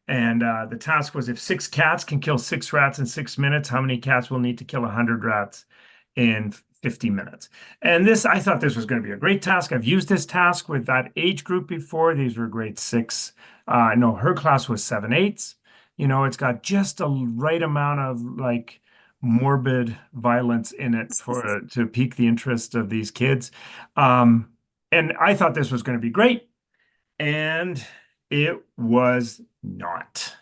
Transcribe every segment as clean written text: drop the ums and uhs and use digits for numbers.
And the task was if 6 cats can kill 6 rats in 6 minutes, how many cats will need to kill 100 rats in 50 minutes? And this, I thought this was going to be a great task. I've used this task with that age group before. These were grade six. No, her class was 7/8. It's got just a right amount of like morbid violence in it for to pique the interest of these kids. Um, and I thought this was going to be great. And it was not.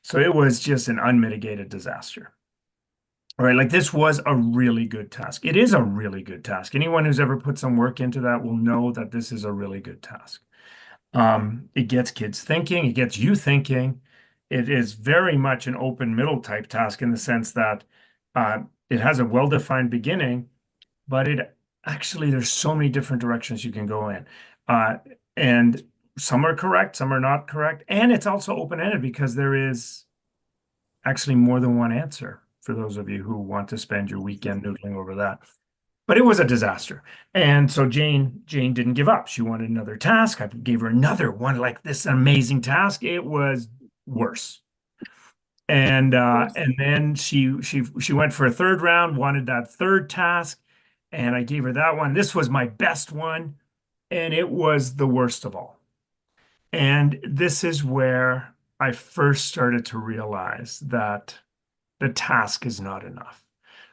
So it was just an unmitigated disaster. All right, like this was a really good task. It is a really good task. Anyone who's ever put some work into that will know that this is a really good task. It gets kids thinking, it gets you thinking. It is very much an open middle type task in the sense that it has a well-defined beginning, but it actually there's so many different directions you can go in. And some are correct, some are not correct. And it's also open-ended because there is actually more than one answer for those of you who want to spend your weekend noodling over that. But it was a disaster. And so Jane didn't give up. She wanted another task. I gave her another one like this amazing task. It was worse. And then she went for a third round, wanted that third task, and I gave her that one. This was my best one, and it was the worst of all. And this is where I first started to realize that the task is not enough,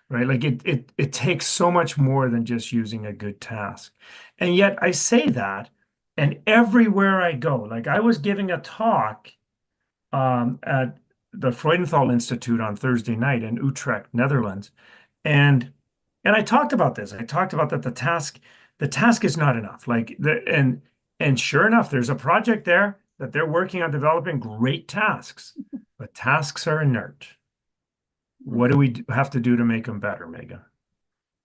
right? Like it takes so much more than just using a good task. And yet I say that, and everywhere I go, like I was giving a talk at the Freudenthal Institute on Thursday night in Utrecht, Netherlands, and and I talked about this. I talked about that the task is not enough. And sure enough, there's a project there that they're working on developing great tasks, but tasks are inert. What do we have to do to make them better, Megan?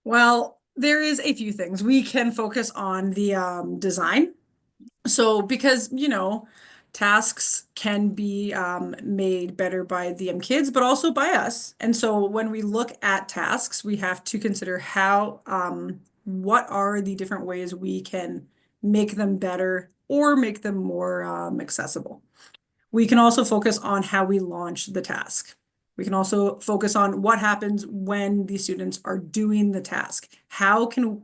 Well, there is a few things. We can focus on the design. So, because, tasks can be made better by the kids, but also by us. And so when we look at tasks, we have to consider what are the different ways we can make them better or make them more accessible. We can also focus on how we launch the task. We can also focus on what happens when the students are doing the task. How can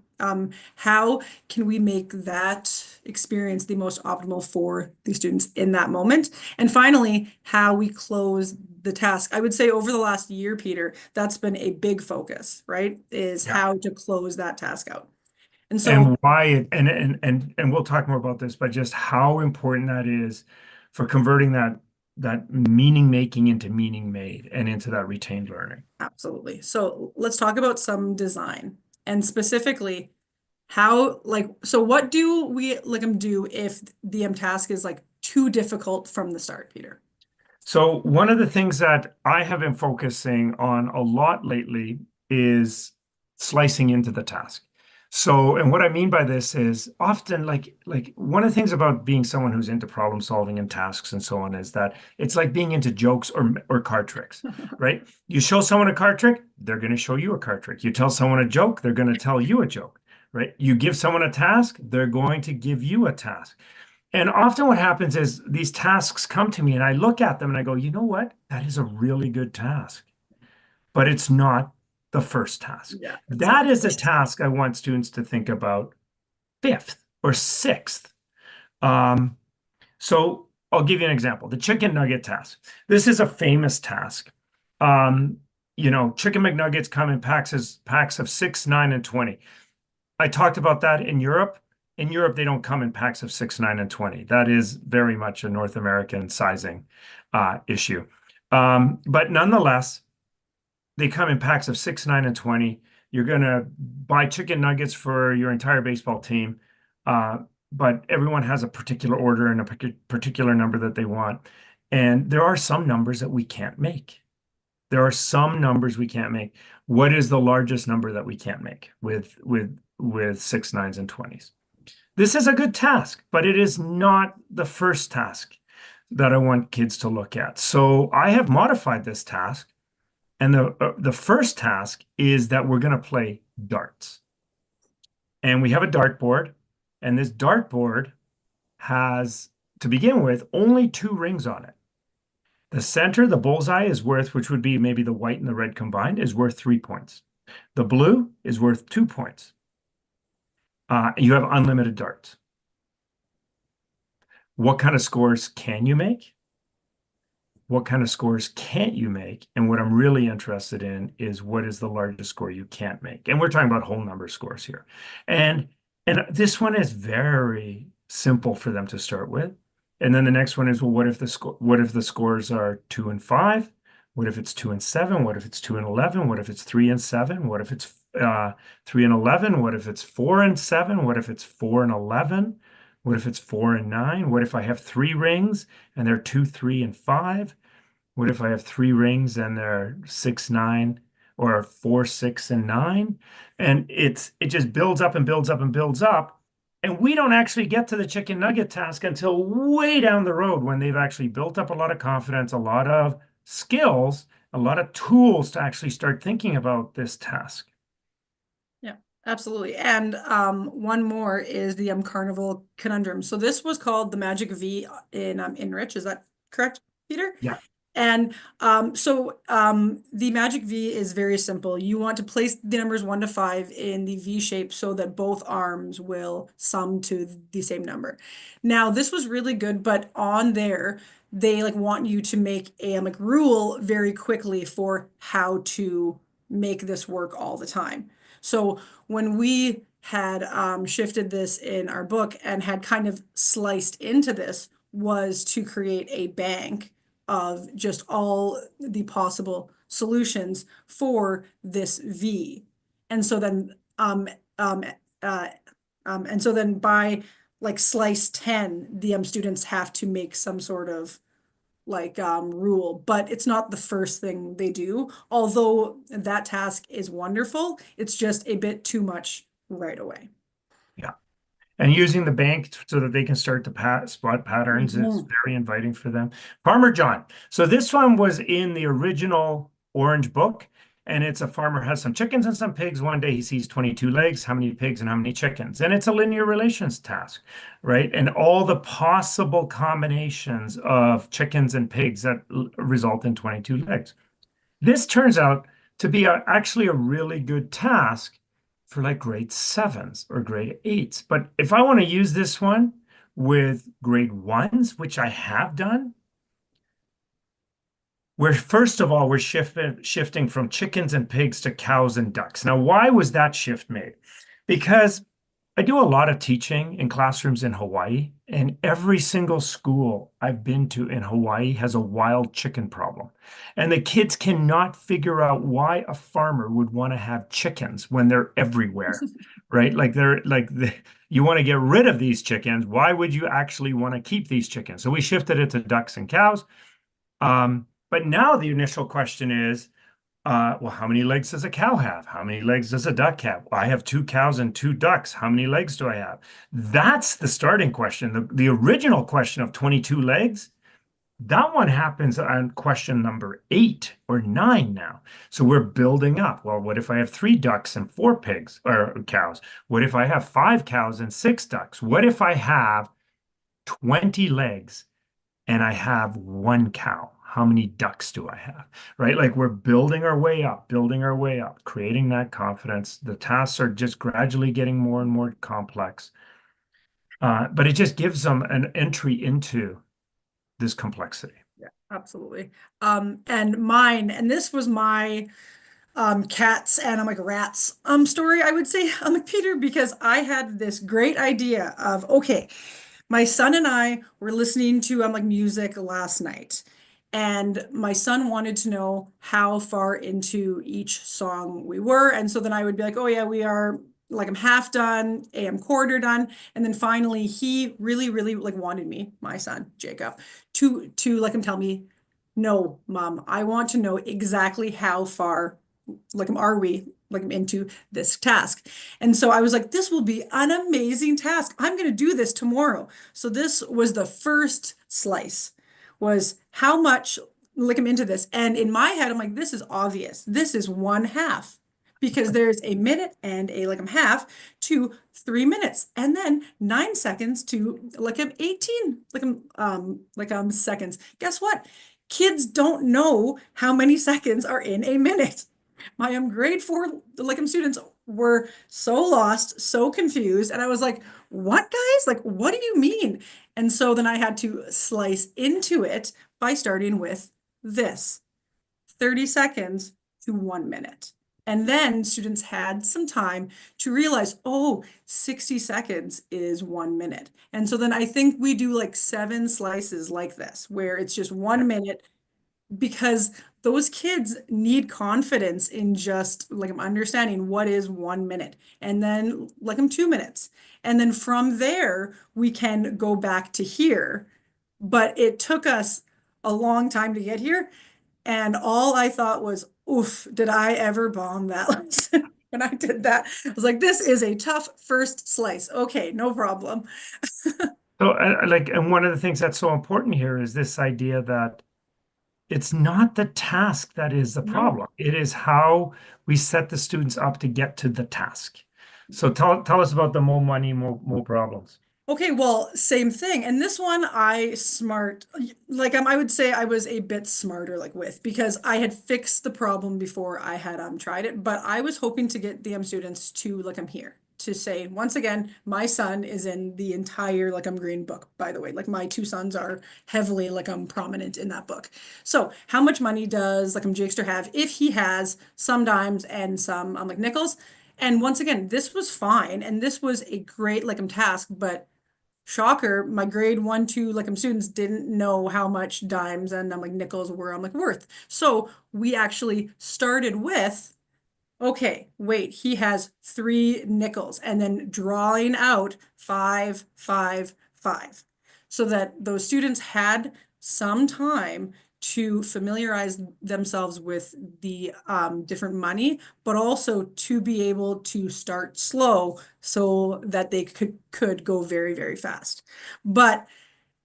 we make that experience the most optimal for the students in that moment? And finally, how we close the task. I would say over the last year, Peter, that's been a big focus, right? Is Yeah. how to close that task out. And so And why it, and we'll talk more about this, but just how important that is for converting that meaning making into meaning made and into that retained learning. absolutely. So let's talk about some design and specifically so what do we do if the task is like too difficult from the start, Peter? So one of the things that I have been focusing on a lot lately is slicing into the task. So, and what I mean by this is often like one of the things about being someone who's into problem solving and tasks and so on is that it's like being into jokes or card tricks, right? You show someone a card trick, they're going to show you a card trick. You tell someone a joke, they're going to tell you a joke, right? You give someone a task, they're going to give you a task. And often what happens is these tasks come to me and I look at them and I go, you know what? That is a really good task, but it's not the first task. Yeah, it's not That the is a first. task I want students to think about fifth or sixth. Um, so I'll give you an example. The chicken nugget task. This is a famous task. Um, Chicken McNuggets come in packs of 6, 9, and 20. I talked about that in Europe. In Europe, they don't come in packs of 6, 9, and 20. That is very much a North American sizing issue. But nonetheless, they come in packs of 6, 9, and 20. You're going to buy chicken nuggets for your entire baseball team, but everyone has a particular order and a particular number that they want. And there are some numbers that we can't make. There are some numbers we can't make. What is the largest number that we can't make with 6, 9s, and 20s? This is a good task, but it is not the first task that I want kids to look at. So I have modified this task, and the first task is that we're going to play darts. And we have a dartboard, and this dartboard has, to begin with, only 2 rings on it. The center, the bullseye is worth, which would be maybe the white and the red combined, is worth 3 points. The blue is worth 2 points. You have unlimited darts. What kind of scores can you make? What kind of scores can't you make? And what I'm really interested in is what is the largest score you can't make? And we're talking about whole number scores here. And this one is very simple for them to start with. And then the next one is, well, what if the scores are 2 and 5? What if it's 2 and 7? What if it's 2 and 11? What if it's 3 and 7? What if it's 3 and 11? What if it's 4 and 7? What if it's 4 and 11? What if it's 4 and 9? What if I have 3 rings and they're 2, 3, and 5? What if I have 3 rings and they're 6, 9, or 4, 6, and 9? And it just builds up and builds up and builds up. And we don't actually get to the chicken nugget task until way down the road when they've actually built up a lot of confidence, a lot of skills, a lot of tools to actually start thinking about this task. Yeah, absolutely. And one more is the Carnival Conundrum. So this was called the Magic V in Enrich. Is that correct, Peter? Yeah. And the Magic V is very simple. You want to place the numbers 1 to 5 in the V shape so that both arms will sum to the same number. Now, this was really good, but on there, they like want you to make a like rule very quickly for how to make this work all the time. So when we had shifted this in our book and had kind of sliced into this was to create a bank of just all the possible solutions for this V. And so then by like slice 10, the students have to make some sort of like rule, but it's not the first thing they do. Although that task is wonderful, it's just a bit too much right away. Yeah. And using the bank so that they can start to spot patterns is very inviting for them. Farmer John. So this one was in the original orange book, and it's a farmer has some chickens and some pigs. One day he sees 22 legs, how many pigs and how many chickens? And it's a linear relations task, right? And all the possible combinations of chickens and pigs that result in 22 legs. This turns out to be actually a really good task for like grade 7s or grade 8s. But if I want to use this one with grade 1s, which I have done, where first of all, we're shifting from chickens and pigs to cows and ducks. Now, why was that shift made? Because I do a lot of teaching in classrooms in Hawaii, and every single school I've been to in Hawaii has a wild chicken problem. And the kids cannot figure out why a farmer would want to have chickens when they're everywhere, right? You want to get rid of these chickens. Why would you actually want to keep these chickens? So we shifted it to ducks and cows. But now the initial question is, well, how many legs does a cow have? How many legs does a duck have? Well, I have 2 cows and 2 ducks. How many legs do I have? That's the starting question. The original question of 22 legs, that one happens on question number 8 or 9 now. So we're building up. Well, what if I have 3 ducks and 4 pigs or cows? What if I have 5 cows and 6 ducks? What if I have 20 legs and I have 1 cow? How many ducks do I have? Right? Like we're building our way up, creating that confidence. The tasks are just gradually getting more and more complex. But it just gives them an entry into this complexity. Yeah, absolutely. And this was my cats and rats story, I would say, Peter, because I had this great idea of, okay, my son and I were listening to music last night, and my son wanted to know how far into each song we were, and so then I would be like, oh yeah, we are I'm half done, I'm quarter done, and then finally he really, really wanted me, my son Jacob, to him tell me, no, Mom, I want to know exactly how far are we into this task. And so I was like, this will be an amazing task. I'm going to do this tomorrow. So this was the first slice, was how much I'm into this. And in my head, I'm like, this is obvious. This is 1/2 because there's a minute and a half to 3 minutes, and then 9 seconds to 18 seconds. Guess what? Kids don't know how many seconds are in a minute. My grade 4 students were so lost, so confused, and I was like, "What, guys? Like, what do you mean?" And so then I had to slice into it by starting with this 30 seconds to 1 minute. And then students had some time to realize, oh, 60 seconds is 1 minute. And so then I think we do like 7 slices like this, where it's just 1 minute, because those kids need confidence in just like I'm understanding what is 1 minute, and then like I'm 2 minutes. And then from there, we can go back to here. But it took us a long time to get here. And all I thought was, oof, did I ever bomb that lesson? When I did that, I was like, this is a tough first slice. Okay, no problem. So, and one of the things that's so important here is this idea that it's not the task that is the No. problem. It is how we set the students up to get to the task. So tell us about the more money, more problems. Okay, well, same thing. And this one I would say I was a bit smarter with, because I had fixed the problem before I had tried it, but I was hoping to get the students to I'm here to say, once again, my son is in the entire green book, by the way. Like, my two sons are heavily prominent in that book. So how much money does Jakester have if he has some dimes and some nickels? And once again, this was fine, and this was a great task, but shocker, my grade 1, 2 students didn't know how much dimes and nickels were worth. So we actually started with, okay, wait, he has 3 nickels, and then drawing out 5, 5, 5, so that those students had some time to familiarize themselves with the different money, but also to be able to start slow so that they could go very, very fast. But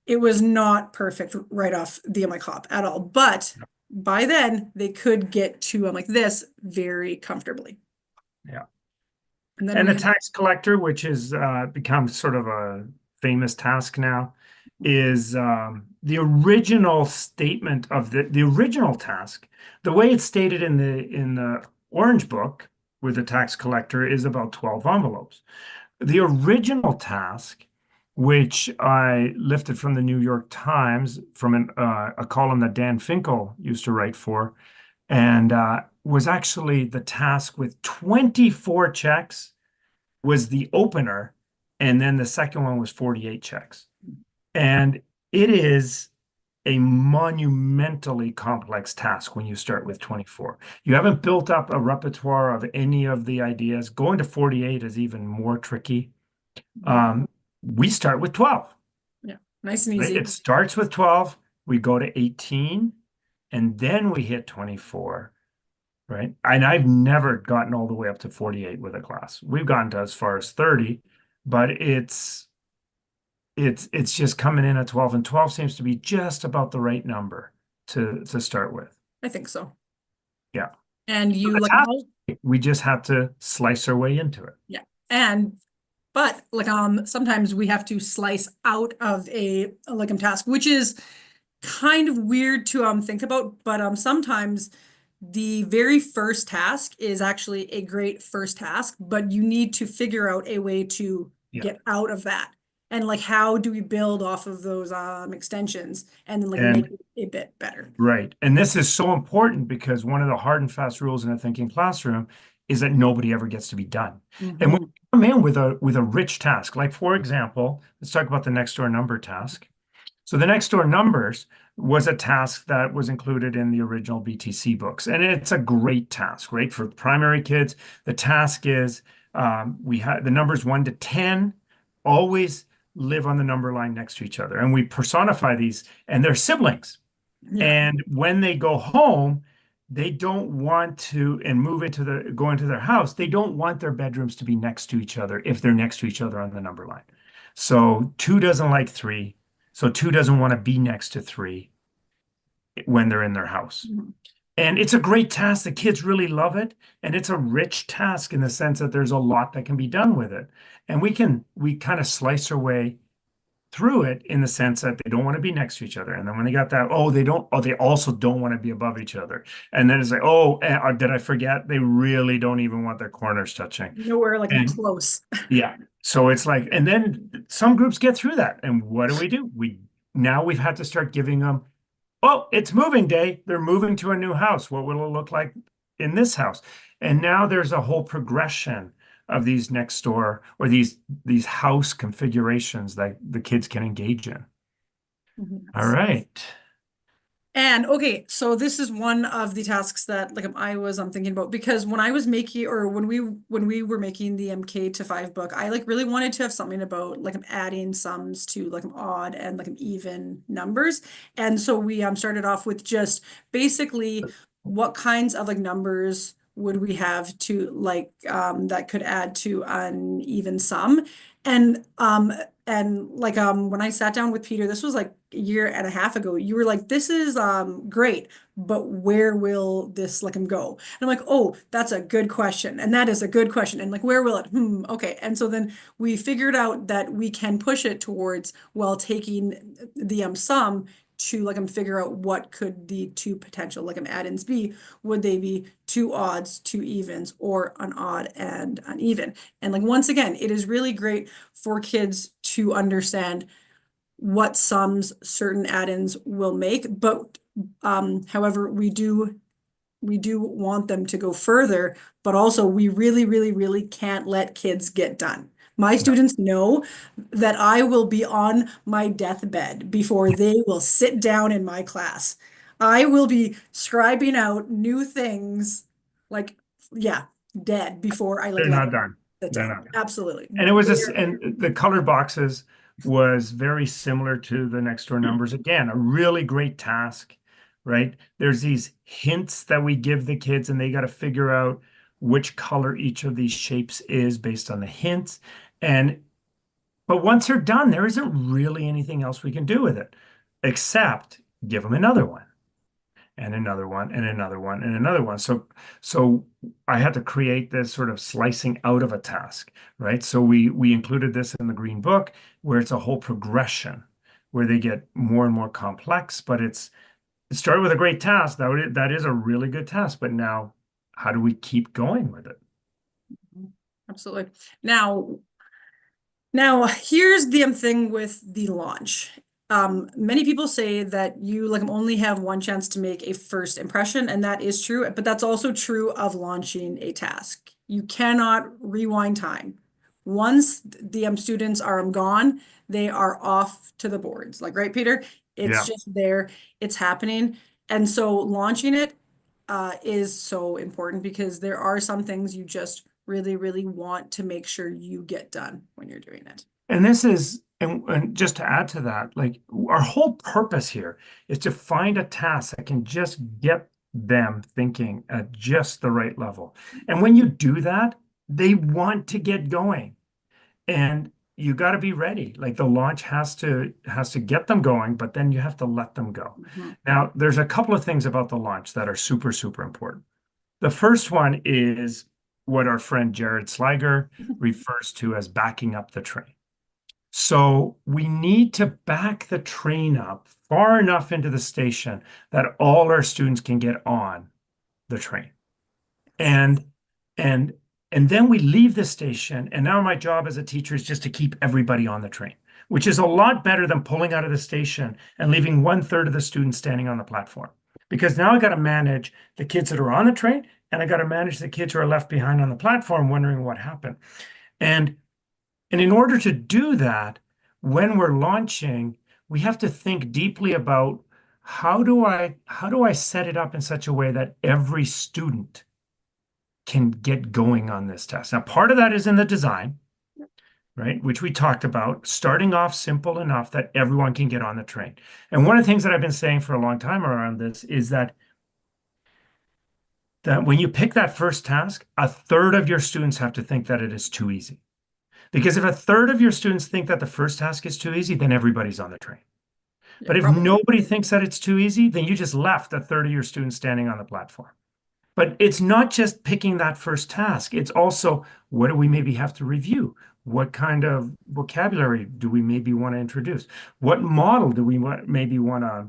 it was not perfect right off the hop at all. But by then they could get to this very comfortably. Yeah. And then And we the had, tax collector, which has become sort of a famous task now, is the original statement of the original task. The way it's stated in the Orange Book with the tax collector is about 12 envelopes. The original task, which I lifted from the New York Times from a column that Dan Finkel used to write for, and was actually the task with 24 checks was the opener, and then the second one was 48 checks. And it is a monumentally complex task when you start with 24. You haven't built up a repertoire of any of the ideas. Going to 48 is even more tricky. We start with 12. yeah, nice and Right? easy. It starts with 12. We go to 18, and then we hit 24. Right. And I've never gotten all the way up to 48 with a class. We've gotten to as far as 30, but it's just coming in at 12, and 12 seems to be just about the right number to start with. I think so. Yeah. And So you the task, we just have to slice our way into it. yeah. And but sometimes we have to slice out of a task, which is kind of weird to think about, but sometimes the very first task is actually a great first task, but you need to figure out a way to Yeah. get out of that. And how do we build off of those extensions and then make And it a bit better? right. And this is so important because one of the hard and fast rules in a thinking classroom is that nobody ever gets to be done. And when Mhm. you come in with a rich task, like for example, let's talk about the next door number task. So the next door numbers was a task that was included in the original BTC books. And it's a great task, right? For primary kids, the task is we have the numbers 1 to 10 always live on the number line next to each other. And we personify these, and they're siblings. Yeah. And when they go home, they don't want to and go into their house. They don't want their bedrooms to be next to each other if they're next to each other on the number line. So 2 doesn't like 3. So 2 doesn't want to be next to 3 when they're in their house. Mhm. And it's a great task. The kids really love it. And it's a rich task in the sense that there's a lot that can be done with it. And we kind of slice our way through it in the sense that they don't want to be next to each other. And then when they got that, they also don't want to be above each other. And then it's like, did I forget? They really don't even want their corners touching. Nowhere like And close. yeah, so it's like, and then some groups get through that. And what do? We've had to start giving them, oh, it's moving day. They're moving to a new house. What will it look like in this house? And now there's a whole progression of these next door or these house configurations that the kids can engage in. All Yes. right. And okay, so this is one of the tasks that I'm thinking about, because when I was making, or when we were making the MK to 5 book, I really wanted to have something about adding sums to odd and even numbers. And so we started off with just basically what kinds of numbers would we have to that could add to an even sum. And when I sat down with Peter, this was like a year and a half ago, you were like, this is great, but where will this go? And I'm like, oh, that's a good question. And that is a good question. And where will it? Okay. And so then we figured out that we can push it towards, well, taking the sum to figure out what could the two potential add-ins be. Would they be two odds, two evens, or an odd and an even? And once again, it is really great for kids to understand what sums certain add-ins will make. But however, we do want them to go further, but also we really, really, really can't let kids get done. My students know that I will be on my deathbed before they will sit down in my class. I will be scribing out new things, like, yeah, dead before I They're let not them done. sit They're down. not done. Absolutely. And it was this, and the color boxes was very similar to the next door numbers. Again, a really great task, right? There's these hints that we give the kids, and they got to figure out which color each of these shapes is based on the hints. And but once they're done, there isn't really anything else we can do with it, except give them another one and another one and another one and another one. So I had to create this sort of slicing out of a task, right? So we included this in the green book where it's a whole progression where they get more and more complex, but it started with a great task. That is a really good task, but now how do we keep going with it? Absolutely. Now here's the thing with the launch. Many people say that you only have one chance to make a first impression, and that is true, but that's also true of launching a task. You cannot rewind time. Once the students are gone, they are off to the boards. Right, Peter? It's Yeah. just there, it's happening. And so launching it is so important, because there are some things you just really, really want to make sure you get done when you're doing it. And this is, and just to add to that, like our whole purpose here is to find a task that can just get them thinking at just the right level. And when you do that, they want to get going. And you got to be ready. Like the launch has to get them going, but then you have to let them go. Mhm. Now, there's a couple of things about the launch that are super, super important. The first one is what our friend Jared Sliger refers to as backing up the train. So we need to back the train up far enough into the station that all our students can get on the train. And and and then we leave the station, and now my job as a teacher is just to keep everybody on the train, which is a lot better than pulling out of the station and leaving 1/3 of the students standing on the platform. Because now I got to manage the kids that are on the train, and I got to manage the kids who are left behind on the platform wondering what happened. And and in order to do that, when we're launching, we have to think deeply about how do I set it up in such a way that every student can get going on this test. Now, part of that is in the design, right, which we talked about, starting off simple enough that everyone can get on the train. And one of the things that I've been saying for a long time around this is that when you pick that first task, 1/3 of your students have to think that it is too easy. Because if 1/3 of your students think that the first task is too easy, then everybody's on the train. Yeah, But if probably. nobody thinks that it's too easy, then you just left 1/3 of your students standing on the platform. But it's not just picking that first task. It's also what do we maybe have to review? What kind of vocabulary do we maybe want to introduce? What model do we maybe want to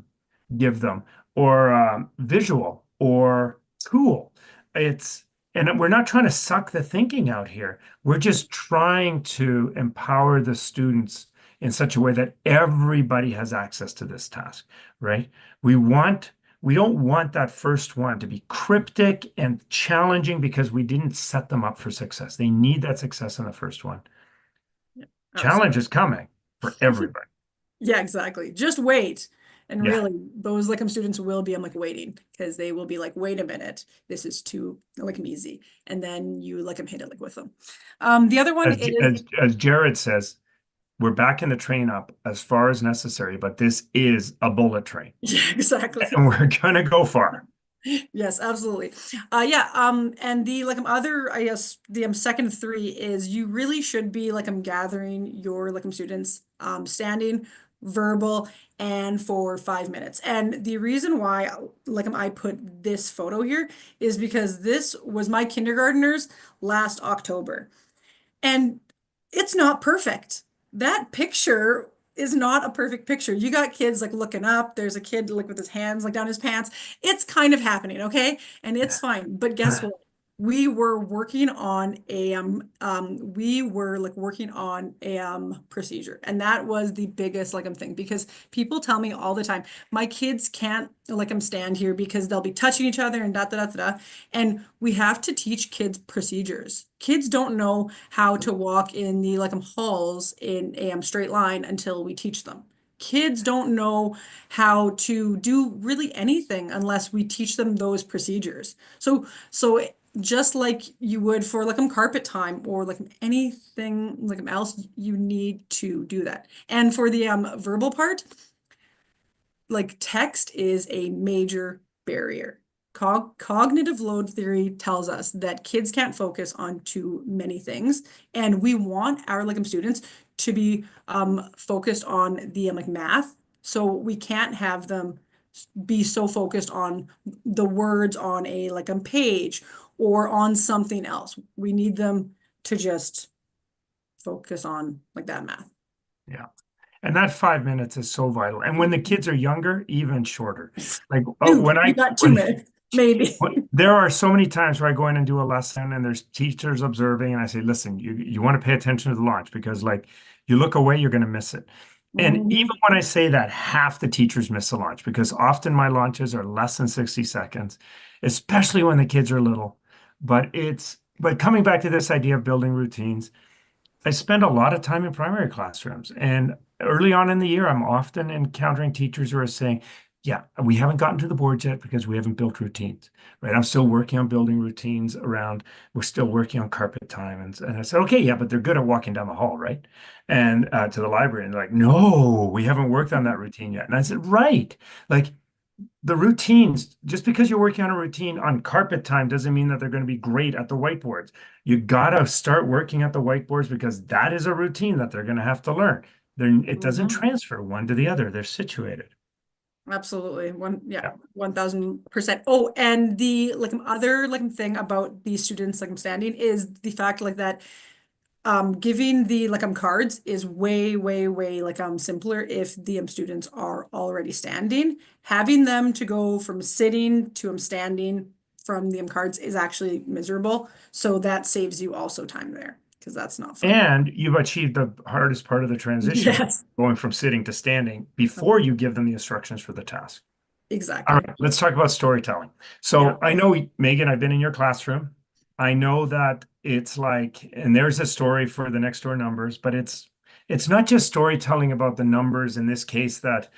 give them? Or visual or tool? It's, and we're not trying to suck the thinking out here. We're just trying to empower the students in such a way that everybody has access to this task, right? We don't want that first one to be cryptic and challenging because we didn't set them up for success. They need that success in the first one. Yeah, Challenge absolutely. is coming for everybody. Yeah, exactly. Just wait. And Yeah. really, those students will be, I'm like, waiting because they will be like, wait a minute, this is too easy. And then you hit it with them. The other one As, is, as Jared says, we're backing the train up as far as necessary, but this is a bullet train yeah, exactly. and we're going to go far. Yes, absolutely. Yeah, and the other, I guess the second three is you really should be gathering your students standing, verbal, and for 5 minutes. And the reason why I put this photo here is because this was my kindergartners last October. And it's not perfect. That picture is not a perfect picture. You got kids looking up. There's a kid with his hands down his pants. It's kind of happening, okay? And it's fine. But guess what? We were working on a working on a procedure. And that was the biggest thing because people tell me all the time, my kids can't stand here because they'll be touching each other and da da da da. And we have to teach kids procedures. Kids don't know how to walk in the halls in a straight line until we teach them. Kids don't know how to do really anything unless we teach them those procedures. So just like you would for carpet time or anything else, you need to do that. And for the verbal part, text is a major barrier. Cognitive load theory tells us that kids can't focus on too many things, and we want our students to be focused on the math. So we can't have them be so focused on the words on a page or on something else. We need them to just focus on that math. Yeah. And that 5 minutes is so vital. And when the kids are younger, even shorter. Like Dude, you got 2 minutes, maybe. there are so many times where I go in and do a lesson and there's teachers observing and I say, listen, you want to pay attention to the launch because you look away, you're going to miss it. And even Mhm. when I say that, half the teachers miss the launch because often my launches are less than 60 seconds, especially when the kids are little. But coming back to this idea of building routines, I spend a lot of time in primary classrooms. And early on in the year, I'm often encountering teachers who are saying, yeah, we haven't gotten to the boards yet because we haven't built routines, right? I'm still working on building routines around, we're still working on carpet time. And I said, okay, yeah, but they're good at walking down the hall, right? And to the library. And they're like, no, we haven't worked on that routine yet. And I said, right. Like the routines, just because you're working on a routine on carpet time doesn't mean that they're going to be great at the whiteboards. You got to start working at the whiteboards because that is a routine that they're going to have to learn. It doesn't Mhm. transfer one to the other. They're situated. Absolutely. Yeah, Yeah. 1000%. Oh, and the other thing about these students standing is the fact that giving the cards is way, way, way simpler if the students are already standing. Having them to go from sitting to standing from the cards is actually miserable. So that saves you also time there because that's not fun. And you've achieved the hardest part of the transition, Yes. going from sitting to standing before you give them the instructions for the task. All Exactly. right, let's talk about storytelling. Yeah. So I know, Megan, I've been in your classroom. I know that it's like, and there's a story for the next door numbers, but it's not just storytelling about the numbers in this case that,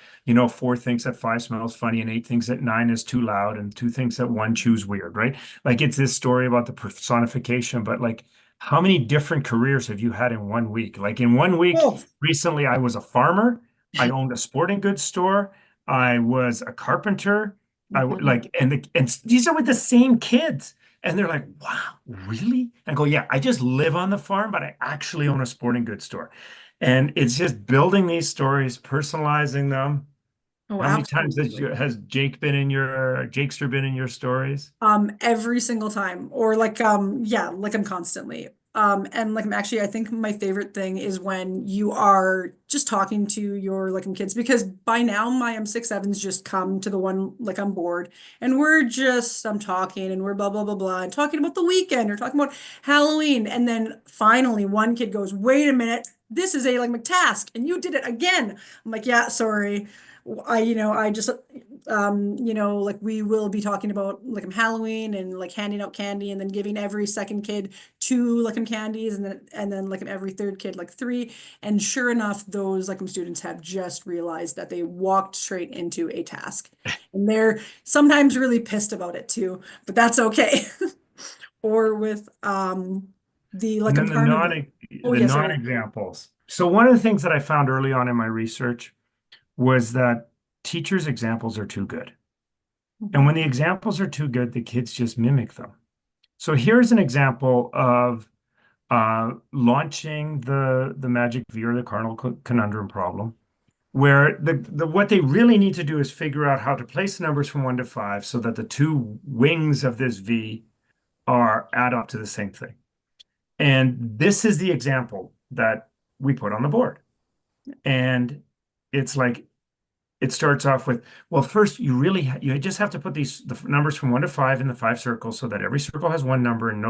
four thinks that five smells funny and eight thinks that nine is too loud and two thinks that one chews weird, right? Like it's this story about the personification, but like how many different careers have you had in 1 week? Like in 1 week, Oh. recently I was a farmer, I owned a sporting goods store. I was a carpenter. Mhm. And these are with the same kids. And they're like, wow, really? I go, yeah, I just live on the farm, but I actually own a sporting goods store. And it's just building these stories, personalizing them. Oh, How many times absolutely. has Jakester been in your stories? Every single time, or yeah, constantly. And like actually I think my favorite thing is when you are just talking to your like kids, because by now my 6-7s just come to the one like I'm bored, and we're just I'm talking and we're blah blah blah blah and talking about the weekend or talking about Halloween, and then finally one kid goes, wait a minute, this is a like task and you did it again. I'm like, yeah, sorry. I just like we will be talking about like Halloween and like handing out candy and then giving every second kid two like candies, and then like every third kid like three. And sure enough, those like students have just realized that they walked straight into a task. And they're sometimes really pissed about it too, but that's okay. Or with the And like then part of the oh the yeah, sorry. non-examples. So one of the things that I found early on in my research was that teachers' examples are too good. And Mhm. when the examples are too good, the kids just mimic them. So here's an example of launching the magic V, or the cardinal conundrum problem, where what they really need to do is figure out how to place numbers from 1 to 5 so that the two wings of this V are add up to the same thing. And this is the example that we put on the board. And it's like it starts off with, well, first you just have to put the numbers from 1 to 5 in the 5 circles so that every circle has one number, and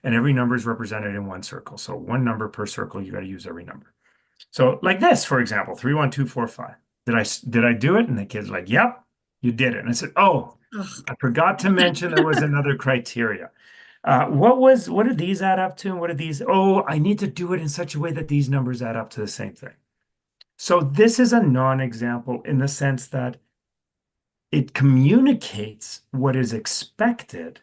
every number is represented in one circle. So one number per circle, you got to use every number. So like this, for example, 3, 1, 2, 4, 5. Did I do it? And the kid's like, yep, you did it. And I said, oh, Ugh. I forgot to mention there was another criteria. What did these add up to? And what did these? Oh, I need to do it in such a way that these numbers add up to the same thing. So this is a non-example in the sense that it communicates what is expected,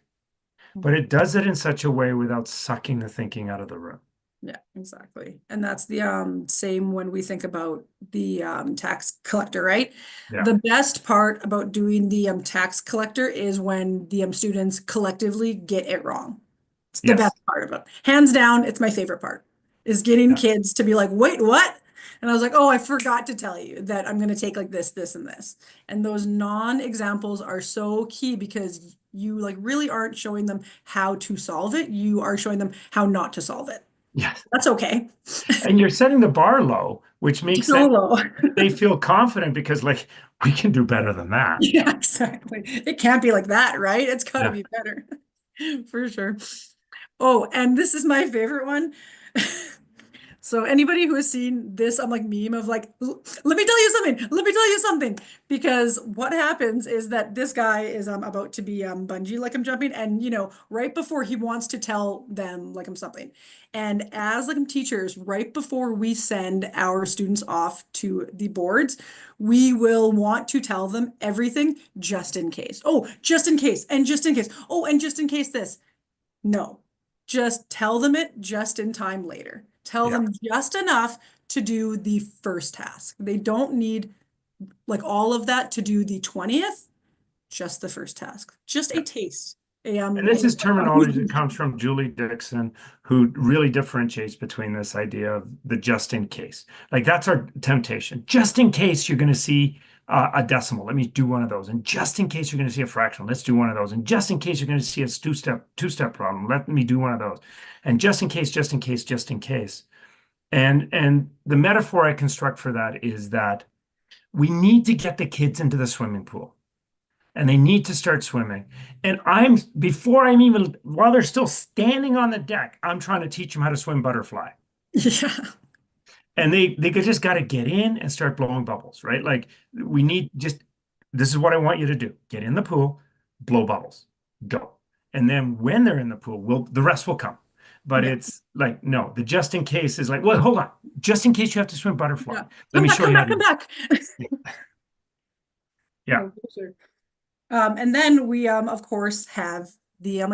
but it does it in such a way without sucking the thinking out of the room. Yeah, exactly. And that's the same when we think about the tax collector, right? Yeah. The best part about doing the tax collector is when the students collectively get it wrong. It's the Yes. best part of it. Hands down, it's my favorite part, is getting Yeah. kids to be like, wait, what? And I was like, oh, I forgot to tell you that I'm going to take like this, and this. And those non-examples are so key because you like really aren't showing them how to solve it. You are showing them how not to solve it. Yes. That's okay. And you're setting the bar low, which makes sense. Solo. They feel confident because, like, we can do better than that. Yeah, exactly. It can't be like that, right? It's got to Yeah. be better. For sure. Oh, and this is my favorite one. So anybody who has seen this, I'm like meme of like, let me tell you something. Let me tell you something. Because what happens is that this guy is about to be bungee like I'm jumping, and right before he wants to tell them like I'm something. And as like teachers, right before we send our students off to the boards, we will want to tell them everything just in case. Oh, just in case, and just in case. Oh, and just in case this. No, just tell them it just in time later. Tell Yeah. them just enough to do the first task. They don't need like all of that to do the 20th, just the first task. Just a taste. And this is terminology that comes from Julie Dixon, who really differentiates between this idea of the just in case. Like that's our temptation. Just in case you're going to see a decimal, let me do one of those. And just in case you're going to see a fraction, let's do one of those. And just in case you're going to see a two-step problem, let me do one of those. And just in case, just in case, just in case. And the metaphor I construct for that is that we need to get the kids into the swimming pool, and they need to start swimming. And while they're still standing on the deck, I'm trying to teach them how to swim butterfly. Yeah. And they just got to get in and start blowing bubbles, right? Like this is what I want you to do. Get in the pool, blow bubbles, go. And then when they're in the pool, the rest will come. But Yeah. it's like, no, the just in case is like, well, hold on. Just in case you have to swim butterfly. Yeah. Let Come me back, show come you how back, to come do back. it. Yeah. Oh, for sure. And then we of course have the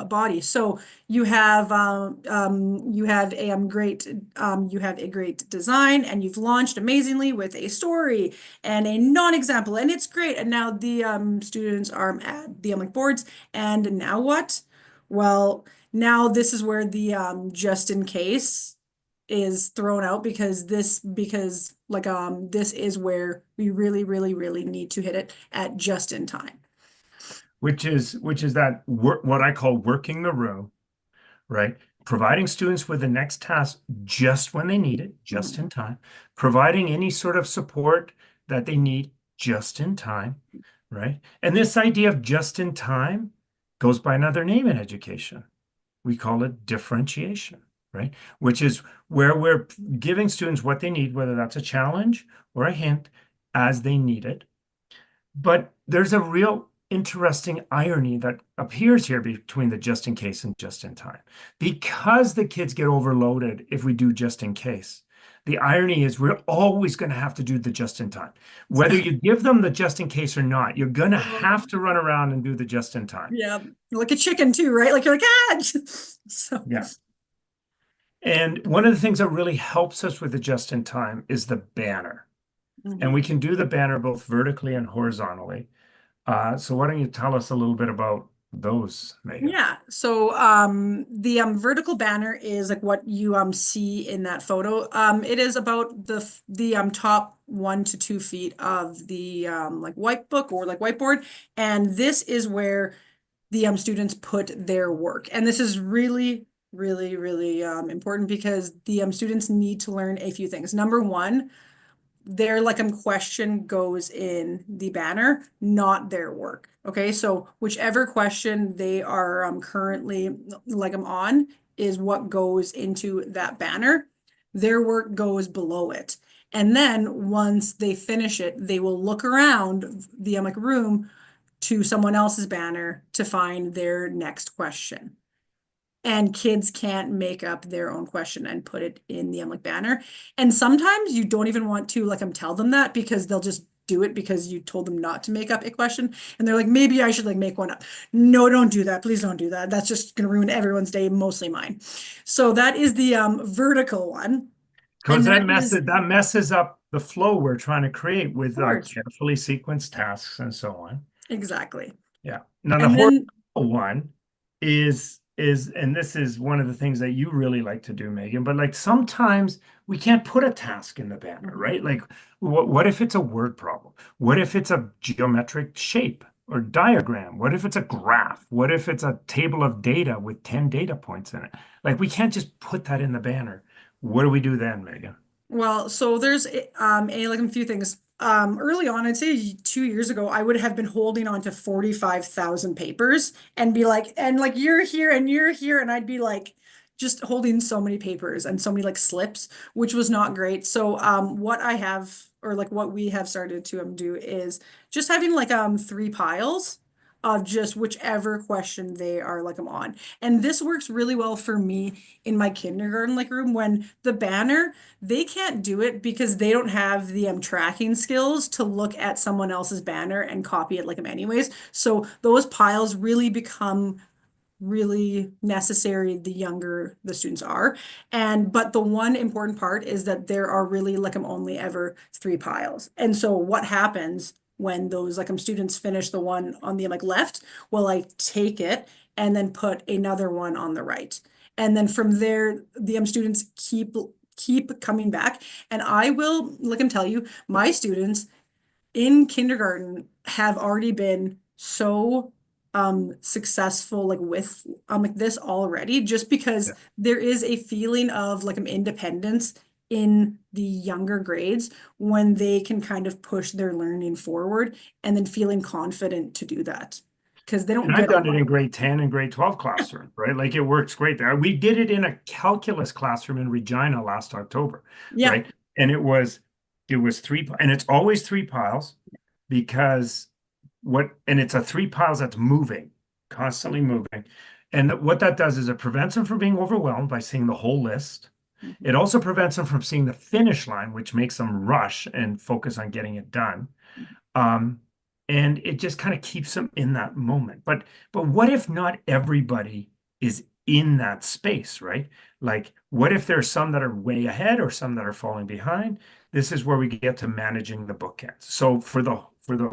body. So you have a great design, and you've launched amazingly with a story and a non-example, and it's great. And now the students are at the boards, and now what? Well, now this is where the just in case is thrown out, because like this is where we really really really need to hit it at just in time. Which is that what I call working the room, right? providing students with the next task just when they need it, just in time, providing any sort of support that they need just in time, right? And this idea of just in time goes by another name in education. We call it differentiation, right? Which is where we're giving students what they need, whether that's a challenge or a hint, as they need it. But there's a real interesting irony that appears here between the just in case and just in time. Because the kids get overloaded if we do just in case. The irony is we're always going to have to do the just in time. Whether you give them the just in case or not, you're going to have to run around and do the just in time. Yeah, like a chicken too, right? Like you're like, ah. So Yeah. And one of the things that really helps us with the just in time is the banner. And we can do the banner both vertically and horizontally. So why don't you tell us a little bit about those, Megan? yeah. So the vertical banner is like what you see in that photo. It is about the top 1 to 2 feet of the like white book or like whiteboard, and this is where the students put their work. And this is really, really, really important because the students need to learn a few things. Number one, their like question goes in the banner, not their work. Okay, so whichever question they are currently like on is what goes into that banner. Their work goes below it. And then once they finish it, they will look around the like room to someone else's banner to find their next question. And kids can't make up their own question and put it in the like banner. And sometimes you don't even want to like tell them that because they'll just do it because you told them not to make up a question. And they're like, maybe I should like make one up. No, don't do that. Please don't do that. That's just gonna ruin everyone's day, mostly mine. So that is the vertical one. Because And that that is, messes up the flow we're trying to create with of course, carefully sequenced tasks and so on. exactly. Yeah. Now the And then horizontal one and this is one of the things that you really like to do, Megan, but like sometimes we can't put a task in the banner, right? Like what if it's a word problem? What if it's a geometric shape or diagram? What if it's a graph? What if it's a table of data with 10 data points in it? Like we can't just put that in the banner. What do we do then, Megan? well, so there's like a few things. Early on, I'd say 2 years ago, I would have been holding on to 45,000 papers and be like, and like you're here and you're here, and I'd be like just holding so many papers and so many like slips, which was not great. So what I have or like what we have started to do is just having like 3 piles of just whichever question they are like I'm on. And this works really well for me in my kindergarten like room when the banner they can't do it because they don't have the tracking skills to look at someone else's banner and copy it like them anyways. So those piles really become really necessary the younger the students are. And but the one important part is that there are really like I'm only ever 3 piles. And so what happens when those like students finish the one on the like left, well, I take it and then put another one on the right. And then from there, the students keep coming back. And I will like I'm tell you, my students in kindergarten have already been so successful like with like this already just because Yeah. there is a feeling of like independence in the younger grades when they can kind of push their learning forward and then feeling confident to do that because they don't And I've get a done it lot. in grade 10 and grade 12 classroom, right? Like it works great there. We did it in a calculus classroom in Regina last October, Yeah. right? And it was three, and it's always 3 piles because and it's a 3 piles that's moving, constantly moving. And what that does is it prevents them from being overwhelmed by seeing the whole list. Mhm. It also prevents them from seeing the finish line, which makes them rush and focus on getting it done. Um, and it just kind of keeps them in that moment. But what if not everybody is in that space, right? Like, what if there's some that are way ahead or some that are falling behind? This is where we get to managing the bookends. So for the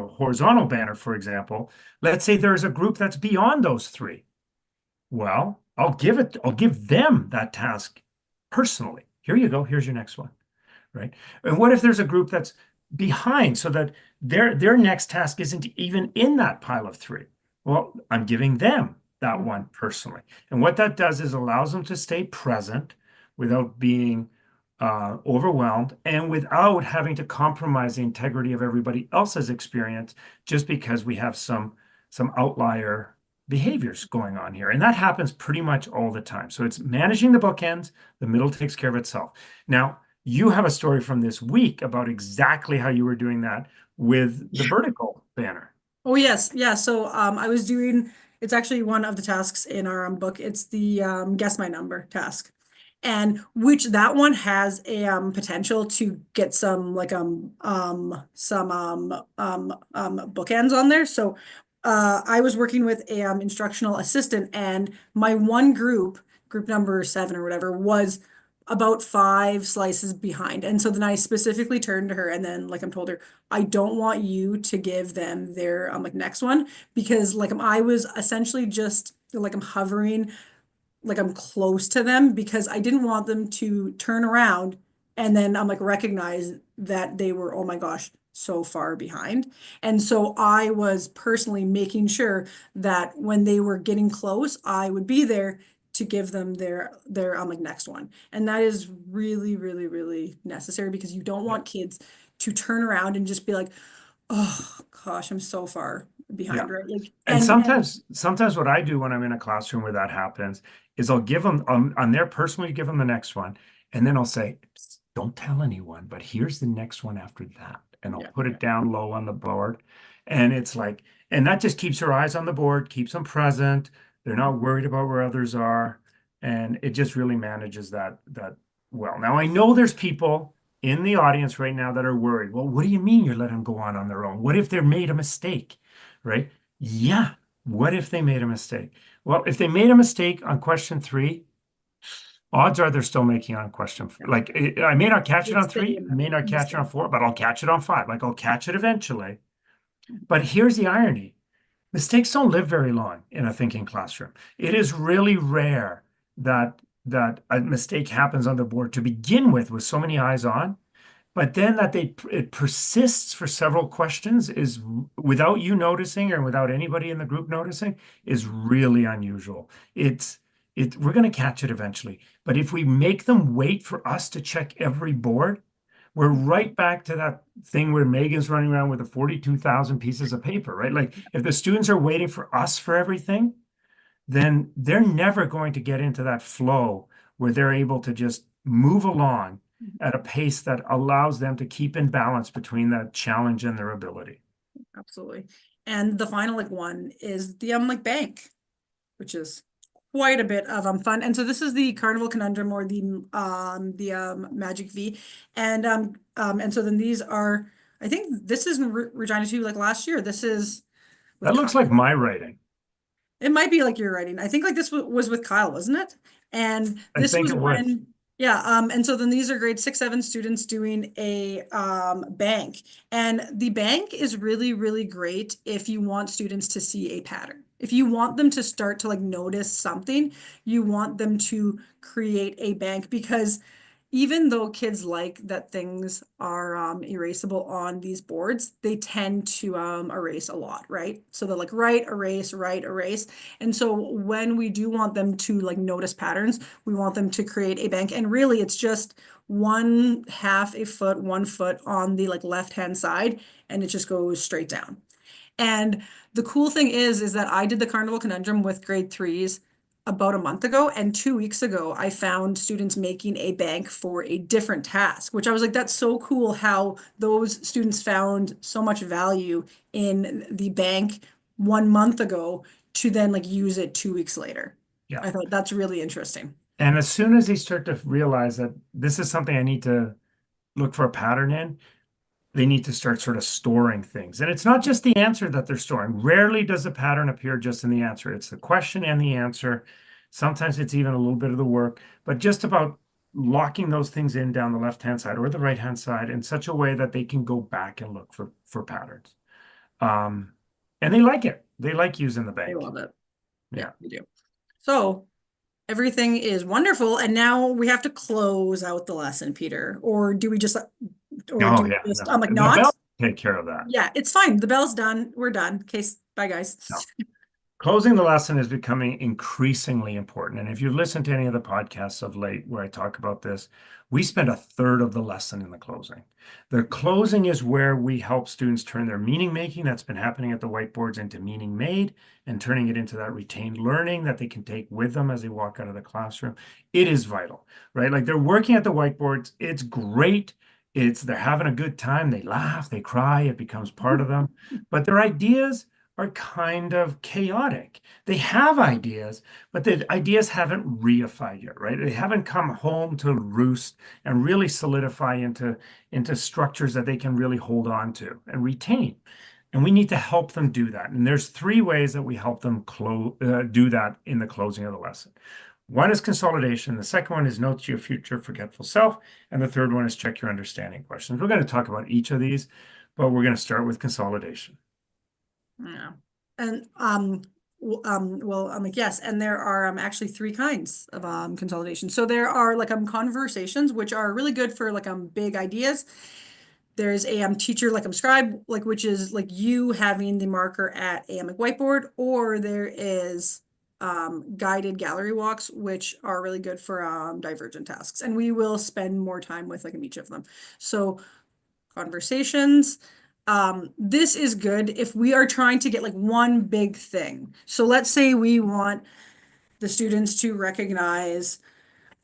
horizontal banner, for example, let's say there's a group that's beyond those three. Well, I'll give them that task personally. Here you go. Here's your next one, right? And what if there's a group that's behind so that their next task isn't even in that pile of three? Well, I'm giving them that one personally. And what that does is allows them to stay present without being overwhelmed and without having to compromise the integrity of everybody else's experience just because we have some outlier behaviors going on here. And that happens pretty much all the time. So it's managing the bookends, the middle takes care of itself. Now, you have a story from this week about exactly how you were doing that with the vertical banner. Oh yes, yeah. So I was doing. It's actually one of the tasks in our book. It's the guess my number task, and which that one has a potential to get some like some bookends on there. So I was working with a instructional assistant, and my one group number 7 or whatever, was about 5 slices behind. And so then I specifically turned to her and then like I'm told her, I don't want you to give them their like next one because like I was essentially just like I'm hovering like I'm close to them because I didn't want them to turn around and then I'm like recognize that they were, oh my gosh, so far behind. And so I was personally making sure that when they were getting close, I would be there to give them their like next one. And that is really, really, really necessary because you don't Yeah. want kids to turn around and just be like, oh gosh, I'm so far Yeah. behind, right? Like And and sometimes what I do when I'm in a classroom where that happens is I'll give them on their personally give them the next one, and then I'll say, "Psst, don't tell anyone, but here's the next one after that," and I'll yeah, put it down low on the board, and it's like, and that just keeps her eyes on the board, keeps them present. They're not worried about where others are, and it just really manages that well. Now I know there's people in the audience right now that are worried. Well, what do you mean you're letting them go on their own? What if they're made a mistake, right? Yeah. What if they made a mistake? Well, if they made a mistake on question 3, odds are they're still making on question. yeah. Like I may not catch it Would on stay 3, in I may not the catch it on state. 4, but I'll catch it on 5. Like I'll catch it eventually. But here's the irony. Mistakes don't live very long in a thinking classroom. It is really rare that a mistake happens on the board to begin with so many eyes on. But then that it persists for several questions is without you noticing or without anybody in the group noticing is really unusual. We're going to catch it eventually. But if we make them wait for us to check every board, we're right back to that thing where Megan's running around with the 42,000 pieces of paper, right? Like if the students are waiting for us for everything, then they're never going to get into that flow where they're able to just move along at a pace that allows them to keep in balance between that challenge and their ability. Absolutely. And the final like one is the like bank, which is quite a bit of fun. And so this is the Carnival Conundrum or the Magic V. And so then these are I think this is in Regina too, like last year. This is with That looks Kyle. like my writing. It might be like you're writing. I think like this was with Kyle, wasn't it? And I this think was it was. when, yeah. And so then these are grade 6, 7 students doing a bank. And the bank is really, really great if you want students to see a pattern. If you want them to start to like notice something, you want them to create a bank because even though kids like that things are erasable on these boards, they tend to erase a lot, right? So they're like write, erase. And so when we do want them to like notice patterns, we want them to create a bank. And really it's just 1/2 a foot, 1 foot on the like left-hand side, and it just goes straight down. And the cool thing is that I did the Carnival Conundrum with grade 3s about a month ago, and 2 weeks ago, I found students making a bank for a different task, which I was like, that's so cool how those students found so much value in the bank 1 month ago to then like use it 2 weeks later. Yeah. I thought that's really interesting. And as soon as they start to realize that this is something I need to look for a pattern in, they need to start sort of storing things. And it's not just the answer that they're storing. Rarely does the pattern appear just in the answer. It's the question and the answer. Sometimes it's even a little bit of the work, but just about locking those things in down the left-hand side or the right-hand side in such a way that they can go back and look for patterns. Um, and they like it. They like using the I bank. love it. Yeah, Yeah. we do. So everything is wonderful, and now we have to close out the lesson, Peter. Or do we just, or do Oh, we yeah. just, No, I'm like, the not? bell take care of that. Yeah, it's fine. The bell's done. We're done. Okay, bye guys. No. Closing the lesson is becoming increasingly important. And if you've listened to any of the podcasts of late where I talk about this, we spend a third of the lesson in the closing. The closing is where we help students turn their meaning making that's been happening at the whiteboards into meaning made and turning it into that retained learning that they can take with them as they walk out of the classroom. It is vital, right? Like they're working at the whiteboards. It's great. They're having a good time. They laugh, they cry, it becomes part of them. But their ideas are kind of chaotic. They have ideas, but the ideas haven't reified yet, right? They haven't come home to roost and really solidify into structures that they can really hold on to and retain. And we need to help them do that. And there's three ways that we help them do that in the closing of the lesson. One is consolidation. The second one is note to your future forgetful self. And the third one is check your understanding questions. We're going to talk about each of these, but we're going to start with consolidation. Yeah. And well, I'm like, yes, and there are actually three kinds of consolidation. So there are like conversations, which are really good for like big ideas. There's a teacher like scribe, like which is like you having the marker at a like whiteboard, or there is guided gallery walks, which are really good for divergent tasks. And we will spend more time with like each of them. So conversations. This is good if we are trying to get like one big thing. So let's say we want the students to recognize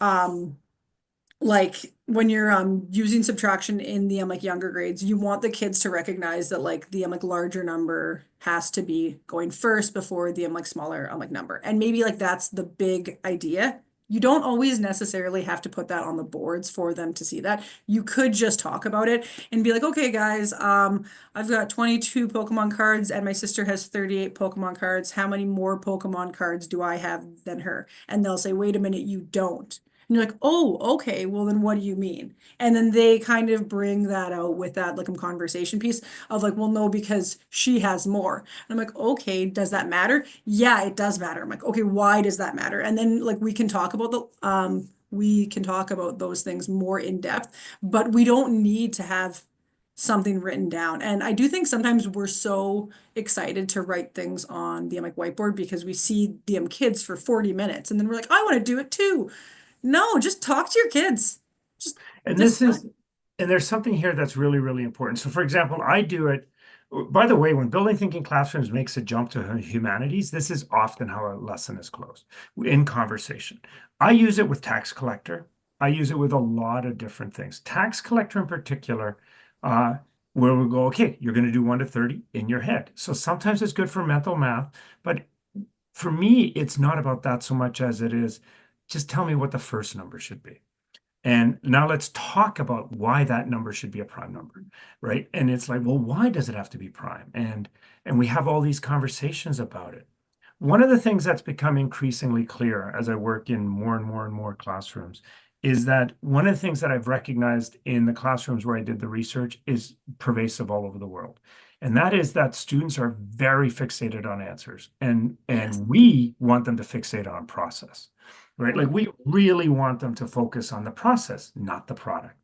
um, like when you're using subtraction in the like younger grades, you want the kids to recognize that like the like larger number has to be going first before the like smaller like number. And maybe like that's the big idea. You don't always necessarily have to put that on the boards for them to see that. You could just talk about it and be like, okay, guys, I've got 22 Pokemon cards and my sister has 38 Pokemon cards. How many more Pokemon cards do I have than her? And they'll say, wait a minute, you don't. And you're like, oh, okay, well then what do you mean? And then they kind of bring that out with that like conversation piece of like, well, no, because she has more. And I'm like, okay, does that matter? Yeah, it does matter. I'm like, okay, why does that matter? And then like we can talk about those things more in depth, but we don't need to have something written down. And I do think sometimes we're so excited to write things on the like whiteboard because we see the kids for 40 minutes and then we're like, I want to do it too. No, just talk to your kids. Just And this discuss. is, and there's something here that's really, really important. So, for example, I do it. By the way, when building thinking classrooms makes a jump to humanities, this is often how a lesson is closed in conversation. I use it with tax collector. I use it with a lot of different things. Tax collector in particular, uh, where we go, okay, you're going to do 1 to 30 in your head. So sometimes it's good for mental math, but for me, it's not about that so much as it is just tell me what the first number should be. And now let's talk about why that number should be a prime number, right? And it's like, well, why does it have to be prime? And we have all these conversations about it. One of the things that's become increasingly clear as I work in more and more and more classrooms is that one of the things that I've recognized in the classrooms where I did the research is pervasive all over the world. And that is that students are very fixated on answers Yes. and we want them to fixate on process, right? Like Mhm. we really want them to focus on the process, not the product.